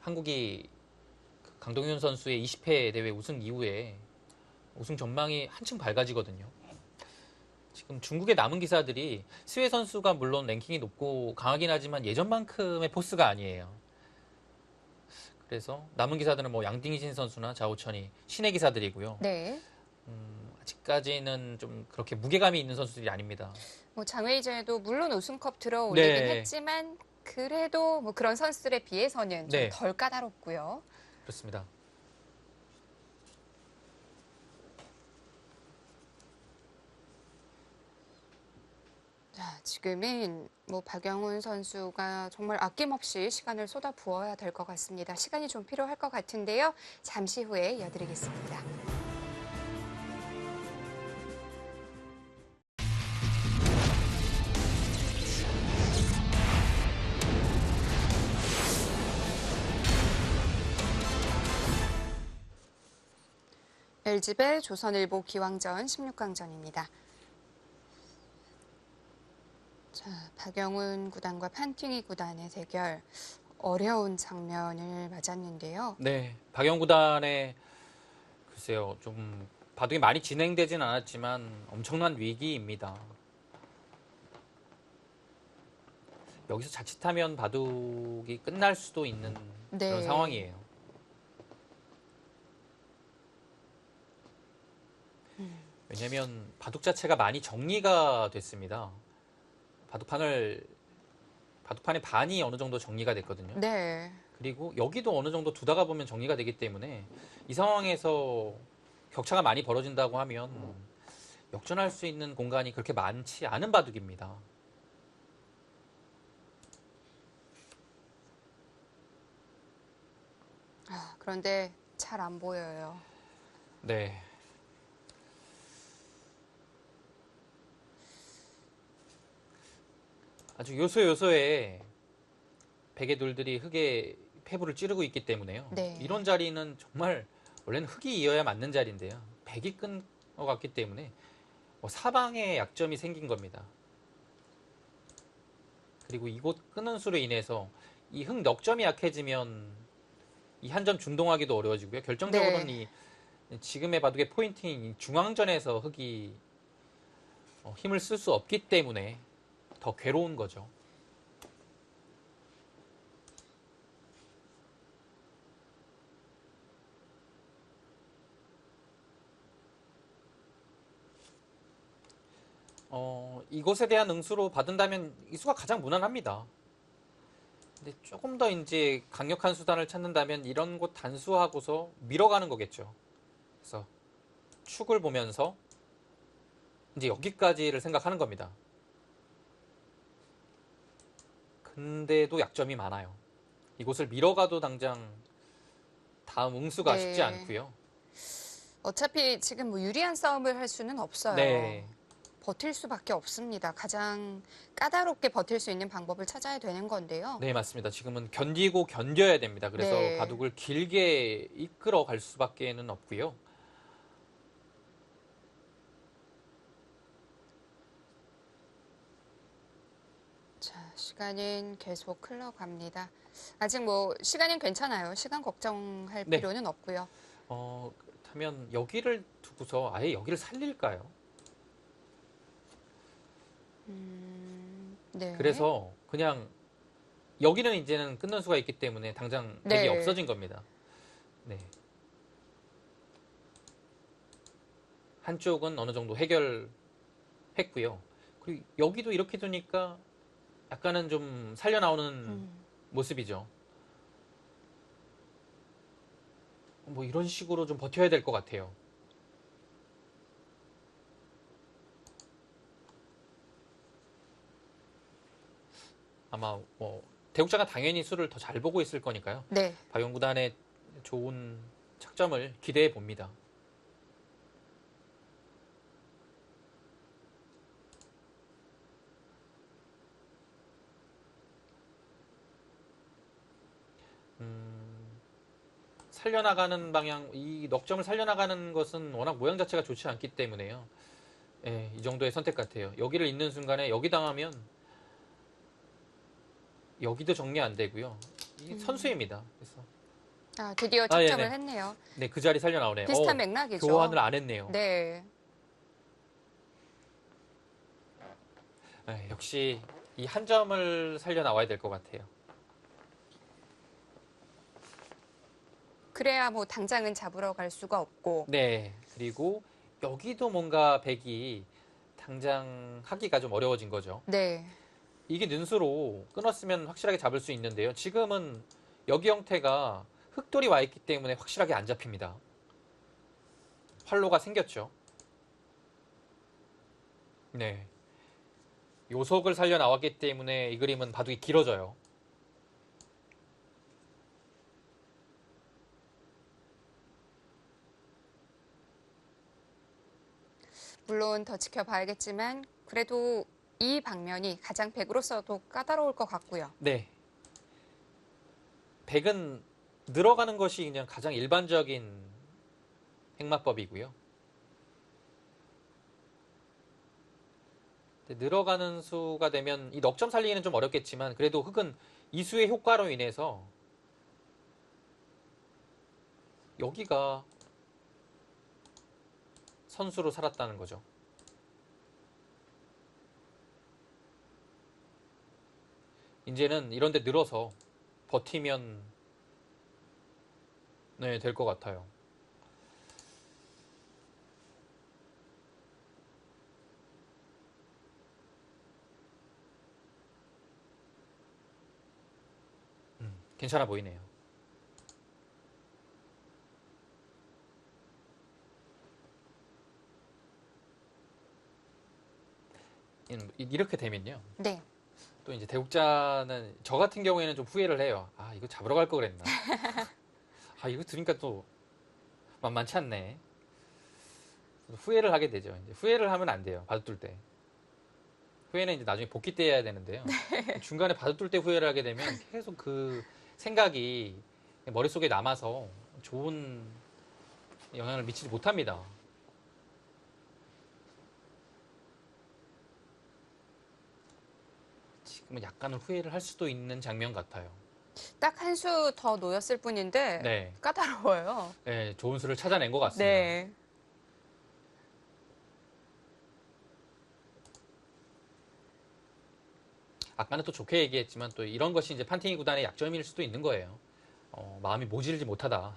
한국이 그 강동윤 선수의 20회 대회 우승 이후에 우승 전망이 한층 밝아지거든요. 지금 중국의 남은 기사들이 스웨 선수가 물론 랭킹이 높고 강하긴 하지만 예전만큼의 포스가 아니에요. 그래서 남은 기사들은 뭐 양딩신 선수나 자오천이 신의 기사들이고요. 네. 아직까지는 좀 그렇게 무게감이 있는 선수들이 아닙니다. 뭐 장웨이제도 물론 우승컵 들어올리긴 네. 했지만 그래도 뭐 그런 선수들에 비해서는 좀 네. 덜 까다롭고요. 그렇습니다. 자, 지금은 뭐 박영훈 선수가 정말 아낌없이 시간을 쏟아 부어야 될 것 같습니다. 시간이 좀 필요할 것 같은데요. 잠시 후에 이어드리겠습니다. LG배 조선일보 기왕전 16강전입니다. 자, 박영훈 구단과 판팅이 구단의 대결. 어려운 장면을 맞았는데요. 네, 박영 구단의 글쎄요, 좀 바둑이 많이 진행되진 않았지만 엄청난 위기입니다. 여기서 자칫하면 바둑이 끝날 수도 있는 네. 그런 상황이에요. 왜냐하면 바둑 자체가 많이 정리가 됐습니다. 바둑판의 반이 어느 정도 정리가 됐거든요. 네. 그리고 여기도 어느 정도 두다가 보면 정리가 되기 때문에 이 상황에서 격차가 많이 벌어진다고 하면 역전할 수 있는 공간이 그렇게 많지 않은 바둑입니다. 그런데 잘 안 보여요. 네. 아주 요소요소에 백의 돌들이 흙에 패부를 찌르고 있기 때문에요. 네. 이런 자리는 정말 원래는 흙이 이어야 맞는 자리인데요. 백이 끊어갔기 때문에 사방에 약점이 생긴 겁니다. 그리고 이곳 끊은 수로 인해서 이 흙 넉점이 약해지면 이 한 점 중동하기도 어려워지고요. 결정적으로는 네. 이 지금의 바둑의 포인트인 이 중앙전에서 흙이 힘을 쓸 수 없기 때문에 더 괴로운 거죠. 이것에 대한 응수로 받은다면 이 수가 가장 무난합니다. 근데 조금 더 이제 강력한 수단을 찾는다면 이런 곳 단수하고서 밀어가는 거겠죠. 그래서 축을 보면서 이제 여기까지를 생각하는 겁니다. 근데도 약점이 많아요. 이곳을 밀어가도 당장 다음 응수가 네. 쉽지 않고요. 어차피 지금 뭐 유리한 싸움을 할 수는 없어요. 네. 버틸 수밖에 없습니다. 가장 까다롭게 버틸 수 있는 방법을 찾아야 되는 건데요. 네, 맞습니다. 지금은 견디고 견뎌야 됩니다. 그래서 네. 바둑을 길게 이끌어 갈 수밖에는 없고요. 자, 시간은 계속 흘러갑니다. 아직 뭐 시간은 괜찮아요. 시간 걱정할 네. 필요는 없고요. 그렇다면 여기를 두고서 아예 여기를 살릴까요? 네. 그래서 그냥 여기는 이제는 끊는 수가 있기 때문에 당장 백이 네. 없어진 겁니다. 네. 한쪽은 어느 정도 해결했고요. 그리고 여기도 이렇게 두니까 약간은 좀 살려 나오는 모습이죠. 뭐 이런 식으로 좀 버텨야 될 것 같아요. 아마 뭐 대국자가 당연히 수를 더 잘 보고 있을 거니까요. 네. 박영 구단의 좋은 착점을 기대해 봅니다. 살려나가는 방향, 이 넉점을 살려나가는 것은 워낙 모양 자체가 좋지 않기 때문에요. 예, 이 정도의 선택 같아요. 여기를 잇는 순간에 여기 당하면 여기도 정리 안 되고요. 이 선수입니다. 그래서 드디어 아, 예, 득점을 네. 했네요. 네, 그 자리 살려 나오네요. 비슷한 맥락이죠. 교환을 안 했네요. 네. 예, 역시 이 한 점을 살려 나와야 될 것 같아요. 그래야 뭐 당장은 잡으러 갈 수가 없고. 네, 그리고 여기도 뭔가 백이 당장 하기가 좀 어려워진 거죠. 네. 이게 는수로 끊었으면 확실하게 잡을 수 있는데요. 지금은 여기 형태가 흑돌이 와 있기 때문에 확실하게 안 잡힙니다. 활로가 생겼죠. 네. 요속을 살려 나왔기 때문에 이 그림은 바둑이 길어져요. 물론 더 지켜봐야겠지만 그래도 이 방면이 가장 백으로서도 까다로울 것 같고요. 네. 백은 늘어가는 것이 그냥 가장 일반적인 행마법이고요. 근데 늘어가는 수가 되면 이 넉점 살리기는 좀 어렵겠지만 그래도 흑은 이수의 효과로 인해서 여기가 선수로 살았다는 거죠. 이제는 이런 데 늘어서 버티면 네, 될 것 같아요. 괜찮아 보이네요. 이렇게 되면요. 네. 또 이제 대국자는 저 같은 경우에는 좀 후회를 해요. 아, 이거 잡으러 갈 걸 그랬나? 아, 이거 들으니까 또 만만치 않네. 후회를 하게 되죠. 이제 후회를 하면 안 돼요. 바둑둘 때. 후회는 이제 나중에 복귀 때 해야 되는데요. 중간에 바둑둘 때 후회를 하게 되면 계속 그 생각이 머릿속에 남아서 좋은 영향을 미치지 못합니다. 지금은 약간은 후회를 할 수도 있는 장면 같아요. 딱 한 수 더 놓였을 뿐인데 네. 까다로워요. 네, 좋은 수를 찾아낸 것 같습니다. 네. 아까는 또 좋게 얘기했지만 또 이런 것이 이제 판팅이 구단의 약점일 수도 있는 거예요. 마음이 모질지 못하다.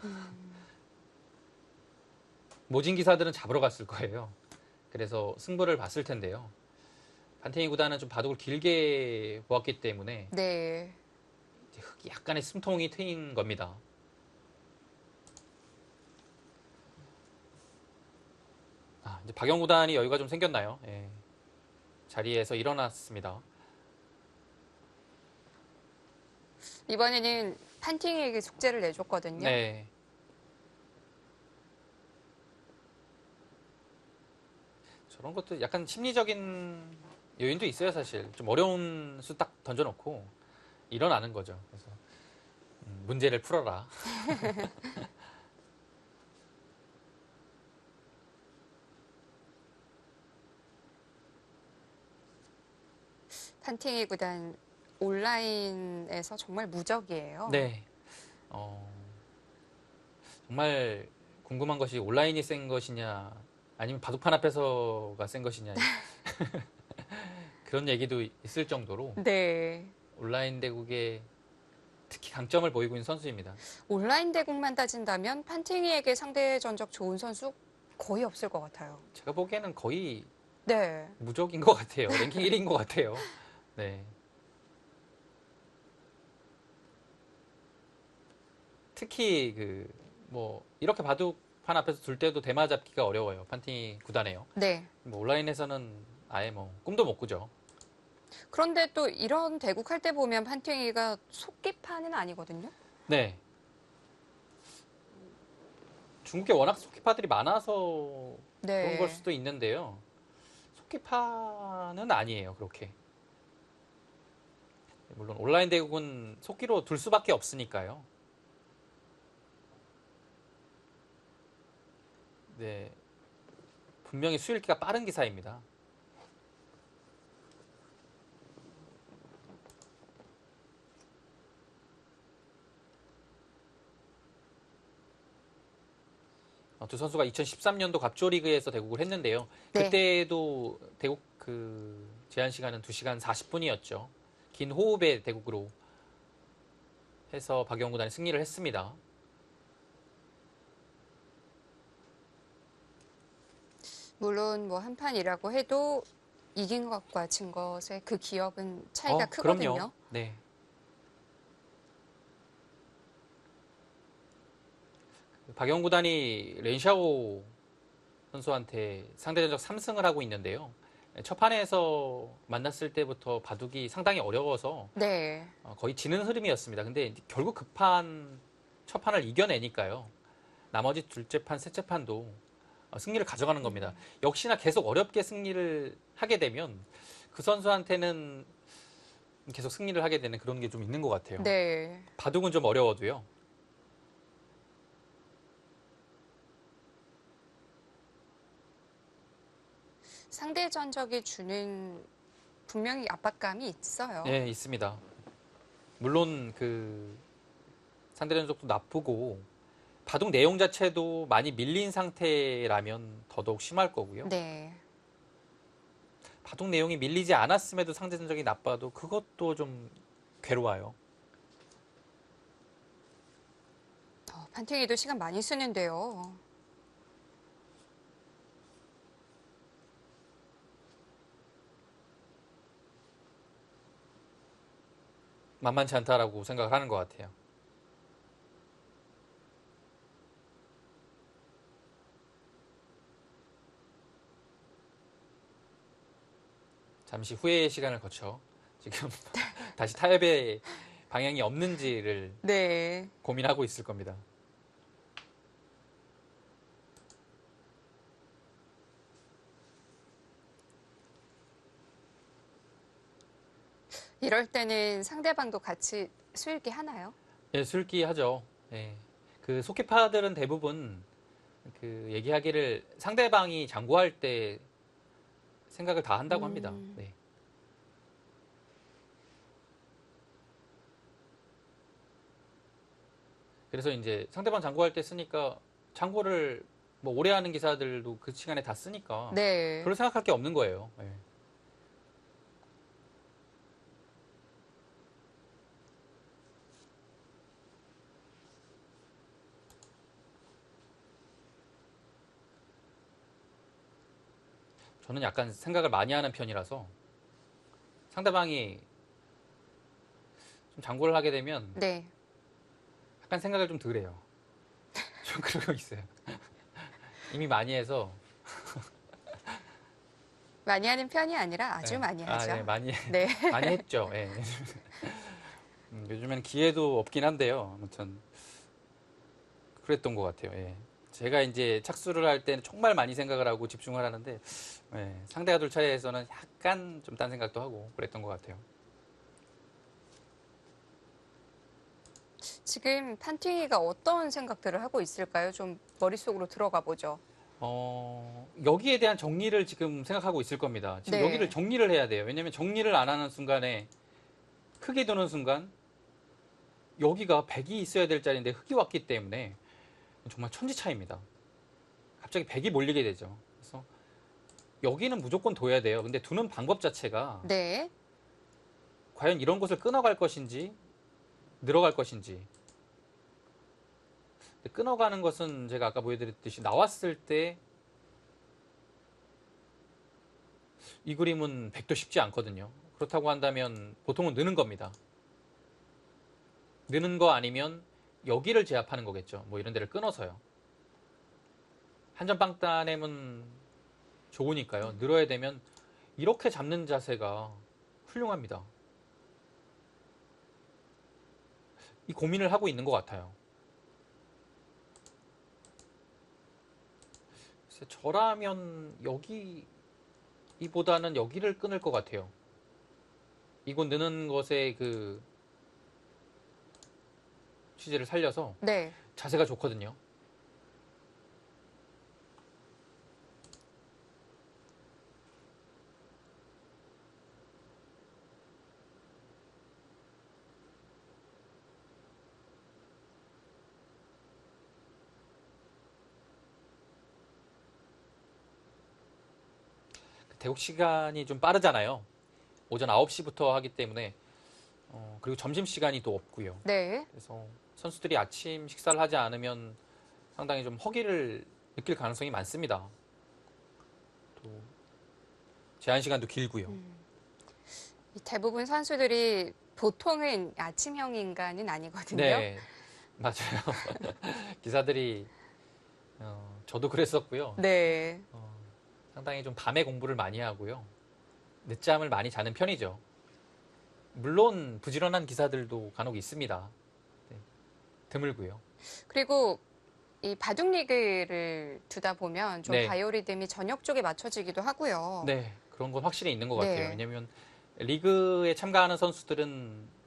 모진 기사들은 잡으러 갔을 거예요. 그래서 승부를 봤을 텐데요. 판팅이 구단은 좀 바둑을 길게 보았기 때문에 네. 이제 흑이 약간의 숨통이 트인 겁니다. 아, 이제 박영 구단이 여유가 좀 생겼나요? 예. 자리에서 일어났습니다. 이번에는 판팅에게 숙제를 내줬거든요. 네. 저런 것도 약간 심리적인 요인도 있어요, 사실. 좀 어려운 수 딱 던져놓고 일어나는 거죠. 그래서 문제를 풀어라. 판팅이 구단 온라인에서 정말 무적이에요. 네. 어, 정말 궁금한 것이 온라인이 센 것이냐, 아니면 바둑판 앞에서가 센 것이냐. 그런 얘기도 있을 정도로 네. 온라인 대국에 특히 강점을 보이고 있는 선수입니다. 온라인 대국만 따진다면 판팅이에게 상대 전적 좋은 선수 거의 없을 것 같아요. 제가 보기에는 거의 네. 무적인 것 같아요. 랭킹 1위인 것 같아요. 네. 특히 뭐 이렇게 바둑판 앞에서 둘 때도 대마 잡기가 어려워요. 판팅이 구단에요. 네. 뭐 온라인에서는 아예 뭐 꿈도 못 꾸죠. 그런데 또 이런 대국 할 때 보면 판팅이가 속기파는 아니거든요. 네. 중국에 워낙 속기파들이 많아서 네. 그런 걸 수도 있는데요. 속기파는 아니에요, 그렇게. 물론 온라인 대국은 속기로 둘 수밖에 없으니까요. 네. 분명히 수읽기가 빠른 기사입니다. 두 선수가 2013년도 갑조리그에서 대국을 했는데요. 네. 그때도 대국 제한 시간은 2시간 40분이었죠. 긴 호흡의 대국으로 해서 박영구 구단이 승리를 했습니다. 물론 뭐 한 판이라고 해도 이긴 것과 진 것의 그 기억은 차이가 크거든요. 그럼요. 네. 박영구 구단이 렌샤오 선수한테 상대 전적 3승을 하고 있는데요. 첫 판에서 만났을 때부터 바둑이 상당히 어려워서 네. 거의 지는 흐름이었습니다. 근데 결국 급한 첫 판을 이겨내니까요. 나머지 둘째 판, 셋째 판도 승리를 가져가는 겁니다. 역시나 계속 어렵게 승리를 하게 되면 그 선수한테는 계속 승리를 하게 되는 그런 게 좀 있는 것 같아요. 네. 바둑은 좀 어려워도요. 상대 전적이 주는 분명히 압박감이 있어요. 예, 있습니다. 물론 그 상대 전적도 나쁘고 바둑 내용 자체도 많이 밀린 상태라면 더더욱 심할 거고요. 네. 바둑 내용이 밀리지 않았음에도 상대 전적이 나빠도 그것도 좀 괴로워요. 판팅이도 시간 많이 쓰는데요. 만만치 않다라고 생각을 하는 것 같아요. 잠시 후회의 시간을 거쳐 지금 다시 타협의 방향이 없는지를 네. 고민하고 있을 겁니다. 이럴 때는 상대방도 같이 수읽기 하나요? 예, 술기 하죠. 예. 그 속기파들은 대부분 그 얘기하기를 상대방이 장구할 때 생각을 다 한다고 합니다. 네. 그래서 이제 상대방 장구할 때 쓰니까 장구를 뭐 오래 하는 기사들도 그 시간에 다 쓰니까 네. 별로 생각할 게 없는 거예요. 예. 저는 약간 생각을 많이 하는 편이라서 상대방이 좀 장구를 하게 되면 네. 약간 생각을 좀 덜 해요. 좀 그런 거 있어요. 이미 많이 해서 많이 하는 편이 아니라 아주 네. 많이 하죠. 네, 많이 네. 많이 했죠. 예. 요즘에는 기회도 없긴 한데요. 아무튼 그랬던 것 같아요. 예. 제가 이제 착수를 할 때는 정말 많이 생각을 하고 집중을 하는데 예, 상대가 둘 차례에서는 약간 좀 딴 생각도 하고 그랬던 것 같아요. 지금 판팅이가 어떤 생각들을 하고 있을까요? 좀 머릿속으로 들어가 보죠. 여기에 대한 정리를 지금 생각하고 있을 겁니다. 지금 네. 여기를 정리를 해야 돼요. 왜냐면 정리를 안 하는 순간에 흙이 도는 순간 여기가 백이 있어야 될 자리인데 흙이 왔기 때문에 정말 천지차이입니다. 갑자기 백이 몰리게 되죠. 그래서 여기는 무조건 둬야 돼요. 근데 두는 방법 자체가 네. 과연 이런 곳을 끊어갈 것인지 늘어갈 것인지. 근데 끊어가는 것은 제가 아까 보여드렸듯이 나왔을 때 이 그림은 백도 쉽지 않거든요. 그렇다고 한다면 보통은 느는 겁니다. 느는 거 아니면 여기를 제압하는 거겠죠. 뭐 이런 데를 끊어서요. 한 점 빵 따내면 좋으니까요. 늘어야 되면 이렇게 잡는 자세가 훌륭합니다. 이 고민을 하고 있는 것 같아요. 그래서 저라면 이보다는 여기를 끊을 것 같아요. 이곳 느는 것의 그 취지를 살려서 네. 자세가 좋거든요. 대국 시간이 좀 빠르잖아요. 오전 9시부터 하기 때문에 그리고 점심시간이 또 없고요. 네. 그래서 선수들이 아침 식사를 하지 않으면 상당히 좀 허기를 느낄 가능성이 많습니다. 또 제한 시간도 길고요. 대부분 선수들이 보통은 아침형 인간은 아니거든요. 네, 맞아요. 기사들이 저도 그랬었고요. 네. 상당히 좀 밤에 공부를 많이 하고요. 늦잠을 많이 자는 편이죠. 물론 부지런한 기사들도 간혹 있습니다. 네, 드물고요. 그리고 이 바둑 리그를 두다 보면 좀 네. 바이오리듬이 저녁 쪽에 맞춰지기도 하고요. 네, 그런 건 확실히 있는 것 네. 같아요. 왜냐하면 리그에 참가하는 선수들은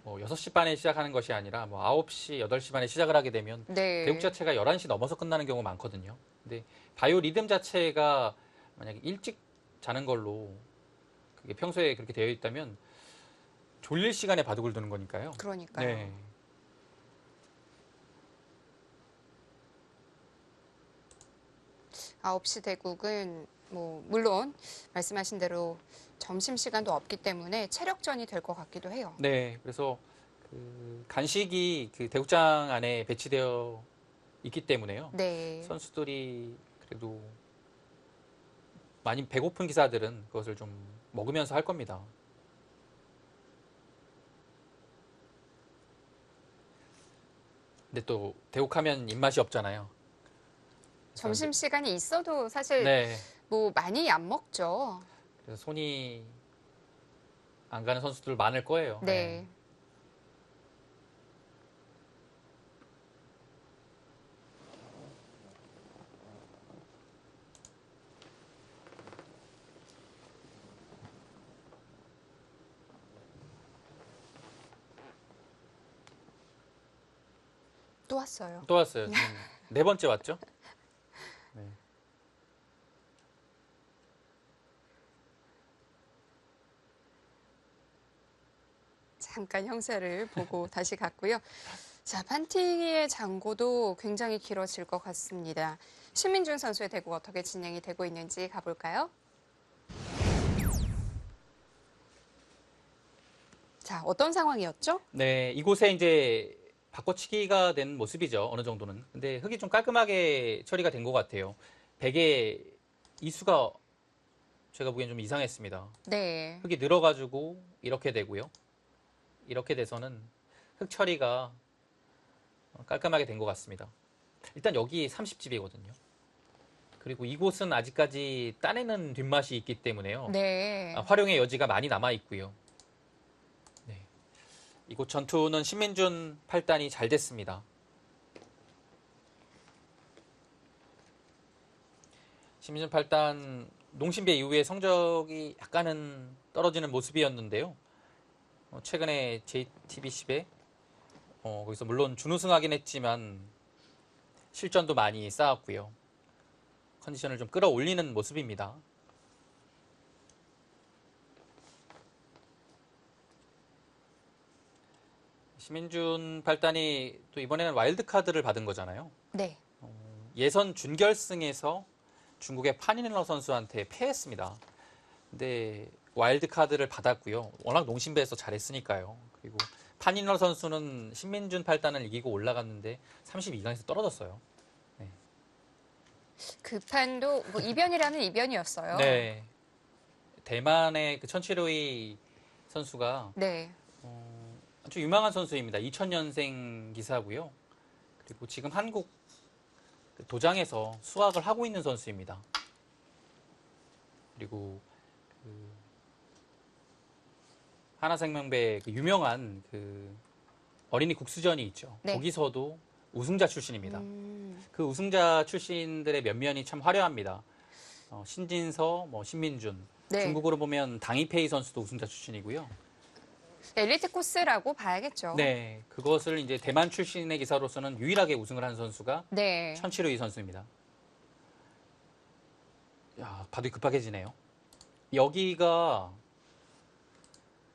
뭐 6시 반에 시작하는 것이 아니라 뭐 9시, 8시 반에 시작을 하게 되면 네. 대국 자체가 11시 넘어서 끝나는 경우가 많거든요. 근데 바이오 리듬 자체가 만약에 일찍 자는 걸로 그게 평소에 그렇게 되어 있다면 졸릴 시간에 바둑을 두는 거니까요. 그러니까요. 네. 아홉 시 대국은 뭐 물론 말씀하신 대로 점심 시간도 없기 때문에 체력전이 될 것 같기도 해요. 네. 그래서 그 간식이 그 대국장 안에 배치되어 있기 때문에요. 네. 선수들이 그래도 많이 배고픈 기사들은 그것을 좀 먹으면서 할 겁니다. 근데 또 대국하면 입맛이 없잖아요. 그래서 점심 시간이 있어도 사실 네. 뭐 많이 안 먹죠. 그래서 손이 안 가는 선수들 많을 거예요. 네. 또 왔어요. 또 왔어요. 지금 네 번째 왔죠? 네. 잠깐 형세를 보고 다시 갔고요. 자, 판팅의 장고도 굉장히 길어질 것 같습니다. 신민준 선수의 대국 어떻게 진행이 되고 있는지 가볼까요? 자, 어떤 상황이었죠? 네, 이곳에 이제 바꿔치기가 된 모습이죠. 어느 정도는. 근데 흙이 좀 깔끔하게 처리가 된 것 같아요. 백의 이수가 제가 보기엔 좀 이상했습니다. 네. 흙이 늘어가지고 이렇게 되고요. 이렇게 돼서는 흙 처리가 깔끔하게 된 것 같습니다. 일단 여기 30집이거든요. 그리고 이곳은 아직까지 따내는 뒷맛이 있기 때문에요. 네. 활용의 여지가 많이 남아 있고요. 네. 이곳 전투는 신민준 8단이 잘 됐습니다. 신민준 8단 농심배 이후에 성적이 약간은 떨어지는 모습이었는데요. 최근에 JTBC배 거기서 물론 준우승하긴 했지만 실전도 많이 쌓았고요. 컨디션을 좀 끌어올리는 모습입니다. 신민준 8단이 또 이번에는 와일드카드를 받은 거잖아요. 네. 예선 준결승에서 중국의 판인러 선수한테 패했습니다. 근데 와일드카드를 받았고요. 워낙 농심배에서 잘했으니까요. 그리고 판인러 선수는 신민준 8단을 이기고 올라갔는데 32강에서 떨어졌어요. 그 판도 뭐 이변이라는 이변이었어요. 네. 대만의 그 천치로이 선수가 네. 아주 유명한 선수입니다. 2000년생 기사고요. 그리고 지금 한국 도장에서 수학을 하고 있는 선수입니다. 그리고 그 하나생명배 그 유명한 그 어린이 국수전이 있죠. 네. 거기서도 우승자 출신입니다. 그 우승자 출신들의 면면이 참 화려합니다. 신진서, 신민준. 네. 중국으로 보면 당이페이 선수도 우승자 출신이고요. 엘리트 코스라고 봐야겠죠. 네, 그것을 이제 대만 출신의 기사로서는 유일하게 우승을 한 선수가 네. 천치로이 선수입니다. 야, 바둑이 급하게지네요. 여기가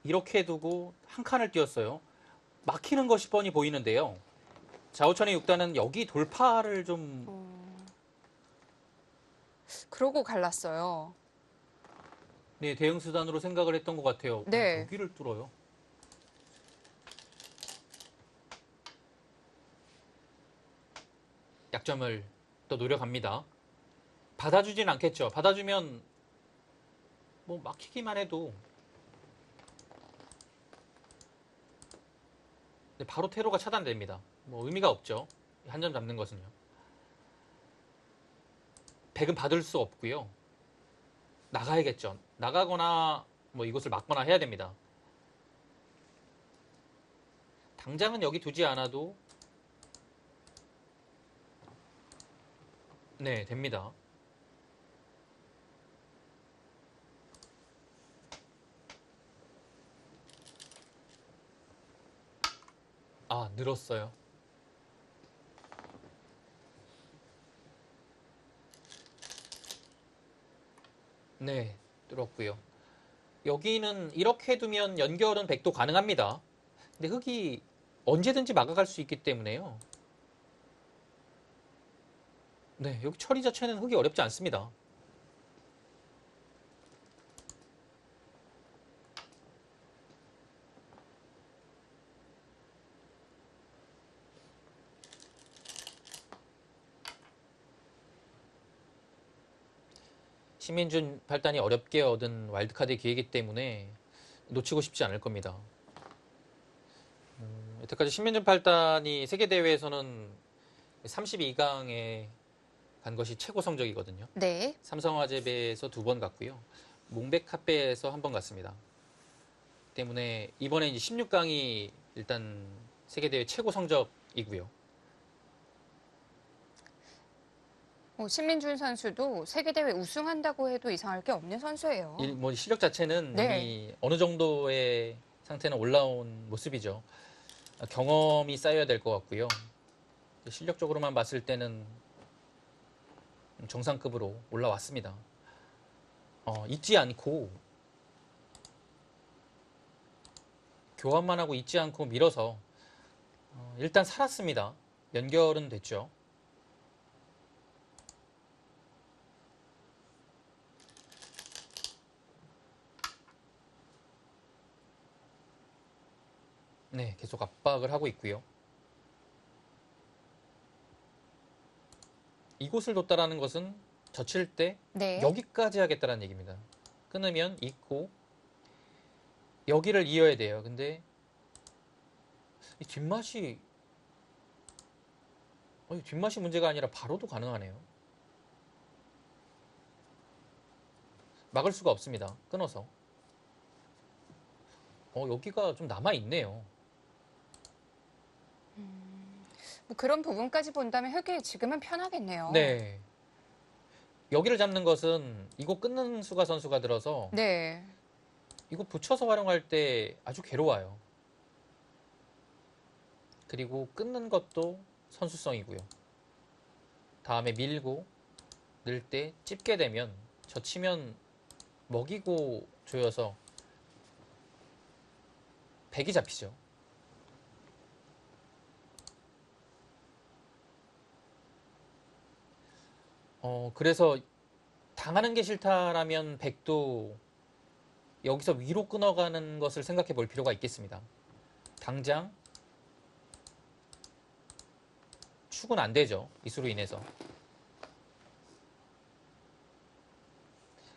이렇게 두고 한 칸을 띄었어요. 막히는 것이 뻔히 보이는데요. 자오천의 6단은 여기 돌파를 좀 그러고 갈랐어요. 네, 대응 수단으로 생각을 했던 것 같아요. 네. 여기를 뚫어요. 약점을 또 노려갑니다. 받아주진 않겠죠. 받아주면 뭐 막히기만 해도 바로 테러가 차단됩니다. 뭐 의미가 없죠. 한 점 잡는 것은요. 백은 받을 수 없고요. 나가야겠죠. 나가거나 뭐 이것을 막거나 해야 됩니다. 당장은 여기 두지 않아도 네, 됩니다. 아, 늘었어요. 네, 뚫었고요. 여기는 이렇게 두면 연결은 백도 가능합니다. 근데 흙이 언제든지 막아갈 수 있기 때문에요. 네, 여기 처리 자체는 흙이 어렵지 않습니다. 심민준 팔단이 어렵게 얻은 와일드카드의 기회이기 때문에 놓치고 싶지 않을 겁니다. 여태까지 신민준 팔단이 세계대회에서는 32강에 간 것이 최고 성적이거든요. 네. 삼성화재배에서 2번 갔고요. 몽백카페에서 1번 갔습니다. 때문에 이번에 이제 16강이 일단 세계대회 최고 성적이고요. 신민준 선수도 세계대회 우승한다고 해도 이상할 게 없는 선수예요. 뭐 실력 자체는 네. 이미 어느 정도의 상태는 올라온 모습이죠. 경험이 쌓여야 될 것 같고요. 실력적으로만 봤을 때는 정상급으로 올라왔습니다. 잊지 않고 교환만 하고 잊지 않고 밀어서 일단 살았습니다. 연결은 됐죠. 네, 계속 압박을 하고 있고요. 이곳을 뒀다라는 것은 젖힐 때 네. 여기까지 하겠다는 얘기입니다. 끊으면 있고 여기를 이어야 돼요. 근데 이 뒷맛이 뒷맛이 문제가 아니라 바로도 가능하네요. 막을 수가 없습니다. 끊어서. 여기가 좀 남아있네요. 뭐 그런 부분까지 본다면 흙이 지금은 편하겠네요. 네. 여기를 잡는 것은 이거 끊는 수가 선수가 들어서 네. 이거 붙여서 활용할 때 아주 괴로워요. 그리고 끊는 것도 선수성이고요. 다음에 밀고 넣을 때 찝게 되면 젖히면 먹이고 조여서 백이 잡히죠. 그래서 당하는 게 싫다라면 백도 여기서 위로 끊어가는 것을 생각해 볼 필요가 있겠습니다. 당장 축은 안 되죠. 이수로 인해서.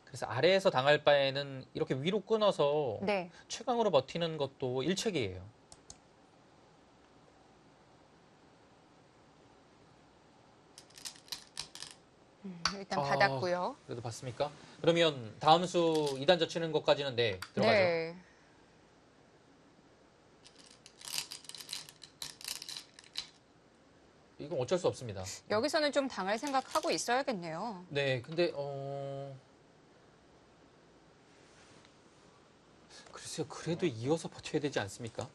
그래서 아래에서 당할 바에는 이렇게 위로 끊어서 네. 최강으로 버티는 것도 일책이에요. 일단 받았고요. 그래도 봤습니까? 그러면 다음 수 2단 젖히는 것까지는 네, 들어가죠. 네. 이건 어쩔 수 없습니다. 여기서는 좀 당할 생각하고 있어야겠네요. 네, 근데 글쎄요, 그래도 이어서 버텨야 되지 않습니까?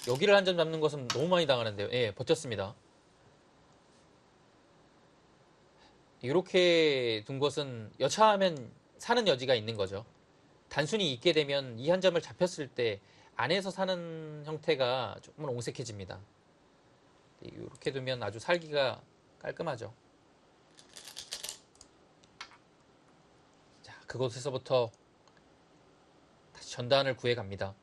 여기를 한 점 잡는 것은 너무 많이 당하는데요. 예, 버텼습니다. 이렇게 둔 것은 여차하면 사는 여지가 있는 거죠. 단순히 있게 되면 이 한 점을 잡혔을 때 안에서 사는 형태가 조금은 옹색해집니다. 이렇게 두면 아주 살기가 깔끔하죠. 자, 그곳에서부터 다시 전단을 구해갑니다.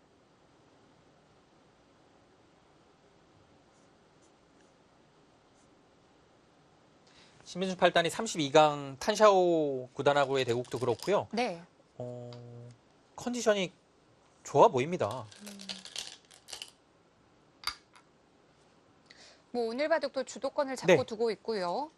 신민준 8단이 32강 탄샤오 구단하고의 대국도 그렇고요. 네. 컨디션이 좋아 보입니다. 뭐 오늘 바둑도 주도권을 잡고 네. 두고 있고요.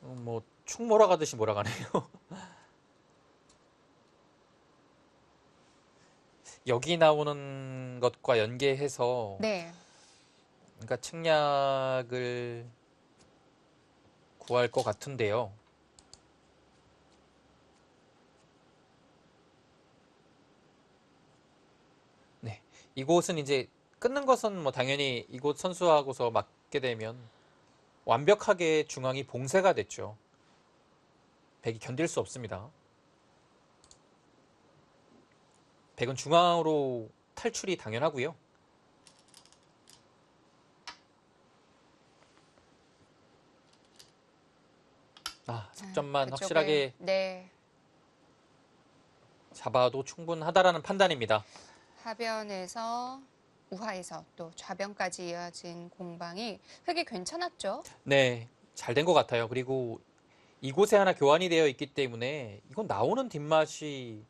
뭐 축 몰아가듯이 몰아가네요. 여기 나오는 것과 연계해서 네. 그러니까 측량을 구할 것 같은데요. 네, 이곳은 이제 끊는 것은 뭐 당연히 이곳 선수하고서 맞게 되면 완벽하게 중앙이 봉쇄가 됐죠. 백이 견딜 수 없습니다. 백은 중앙으로 탈출이 당연하고요. 석점만 그쪽을, 확실하게 네, 잡아도 충분하다라는 판단입니다. 하변에서 우하에서 또 좌변까지 이어진 공방이 흙이 괜찮았죠? 네, 잘 된 것 같아요. 그리고 이곳에 하나 교환이 되어 있기 때문에 이건 나오는 뒷맛이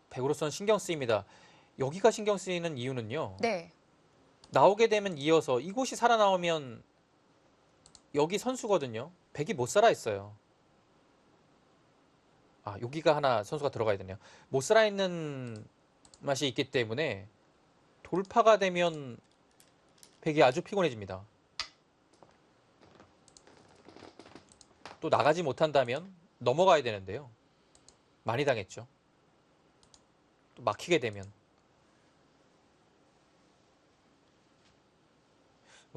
백으로서는 신경 쓰입니다. 여기가 신경 쓰이는 이유는요. 네, 나오게 되면 이어서 이곳이 살아나오면 여기 선수거든요. 백이 못 살아 있어요. 여기가 하나 선수가 들어가야 되네요. 못 살아 있는 맛이 있기 때문에 돌파가 되면 백이 아주 피곤해집니다. 또 나가지 못한다면 넘어가야 되는데요. 많이 당했죠. 또 막히게 되면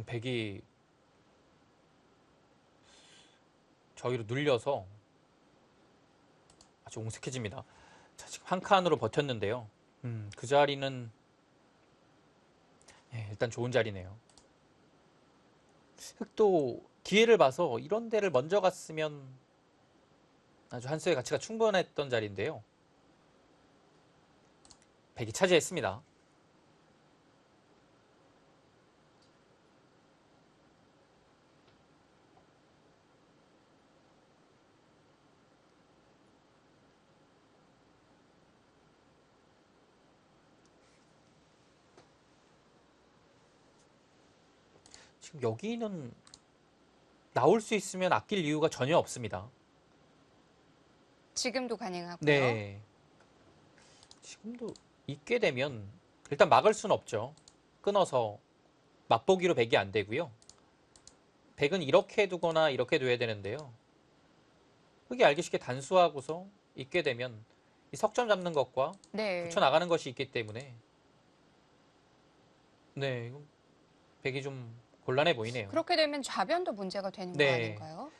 백이 저기로 눌려서 아주 옹색해집니다. 자, 지금 한 칸으로 버텼는데요. 그 자리는 일단 좋은 자리네요. 흑도 기회를 봐서 이런 데를 먼저 갔으면 아주 한 수의 가치가 충분했던 자리인데요. 백이 차지했습니다. 지금 여기는 나올 수 있으면 아낄 이유가 전혀 없습니다. 지금도 가능하고요. 네. 지금도 있게 되면 일단 막을 수는 없죠. 끊어서 맛보기로 백이 안 되고요. 백은 이렇게 두거나 이렇게 둬야 되는데요. 흙이 알기 쉽게 단수하고서 있게 되면 이 석점 잡는 것과 네, 붙여나가는 것이 있기 때문에 네, 백이 좀 곤란해 보이네요. 그렇게 되면 좌변도 문제가 되는 거 네. 아닌가요?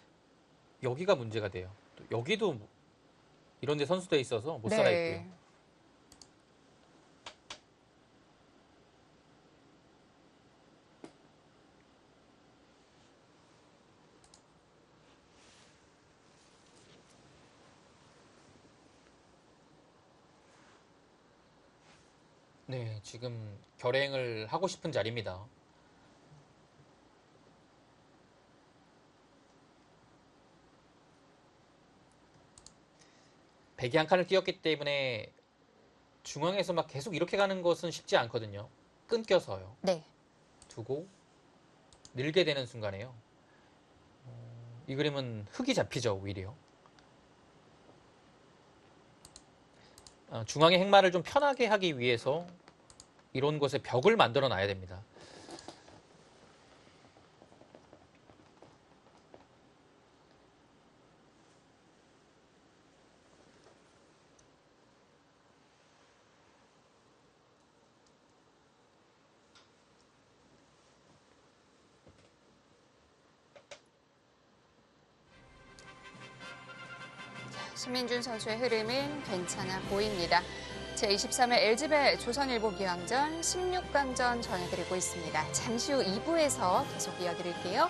여기가 문제가 돼요. 또 여기도 이런 데 선수돼 있어서 못 살아 있고요. 네, 지금 결행을 하고 싶은 자리입니다. 백이 한 칸을 띄었기 때문에 중앙에서 막 계속 이렇게 가는 것은 쉽지 않거든요. 끊겨서요. 네, 두고 늘게 되는 순간에요. 이 그림은 흙이 잡히죠, 오히려. 중앙의 행마를 좀 편하게 하기 위해서 이런 곳에 벽을 만들어 놔야 됩니다. 신민준 선수의 흐름은 괜찮아 보입니다. 제23회 LG배 조선일보 기왕전 16강전 전해드리고 있습니다. 잠시 후 2부에서 계속 이어드릴게요.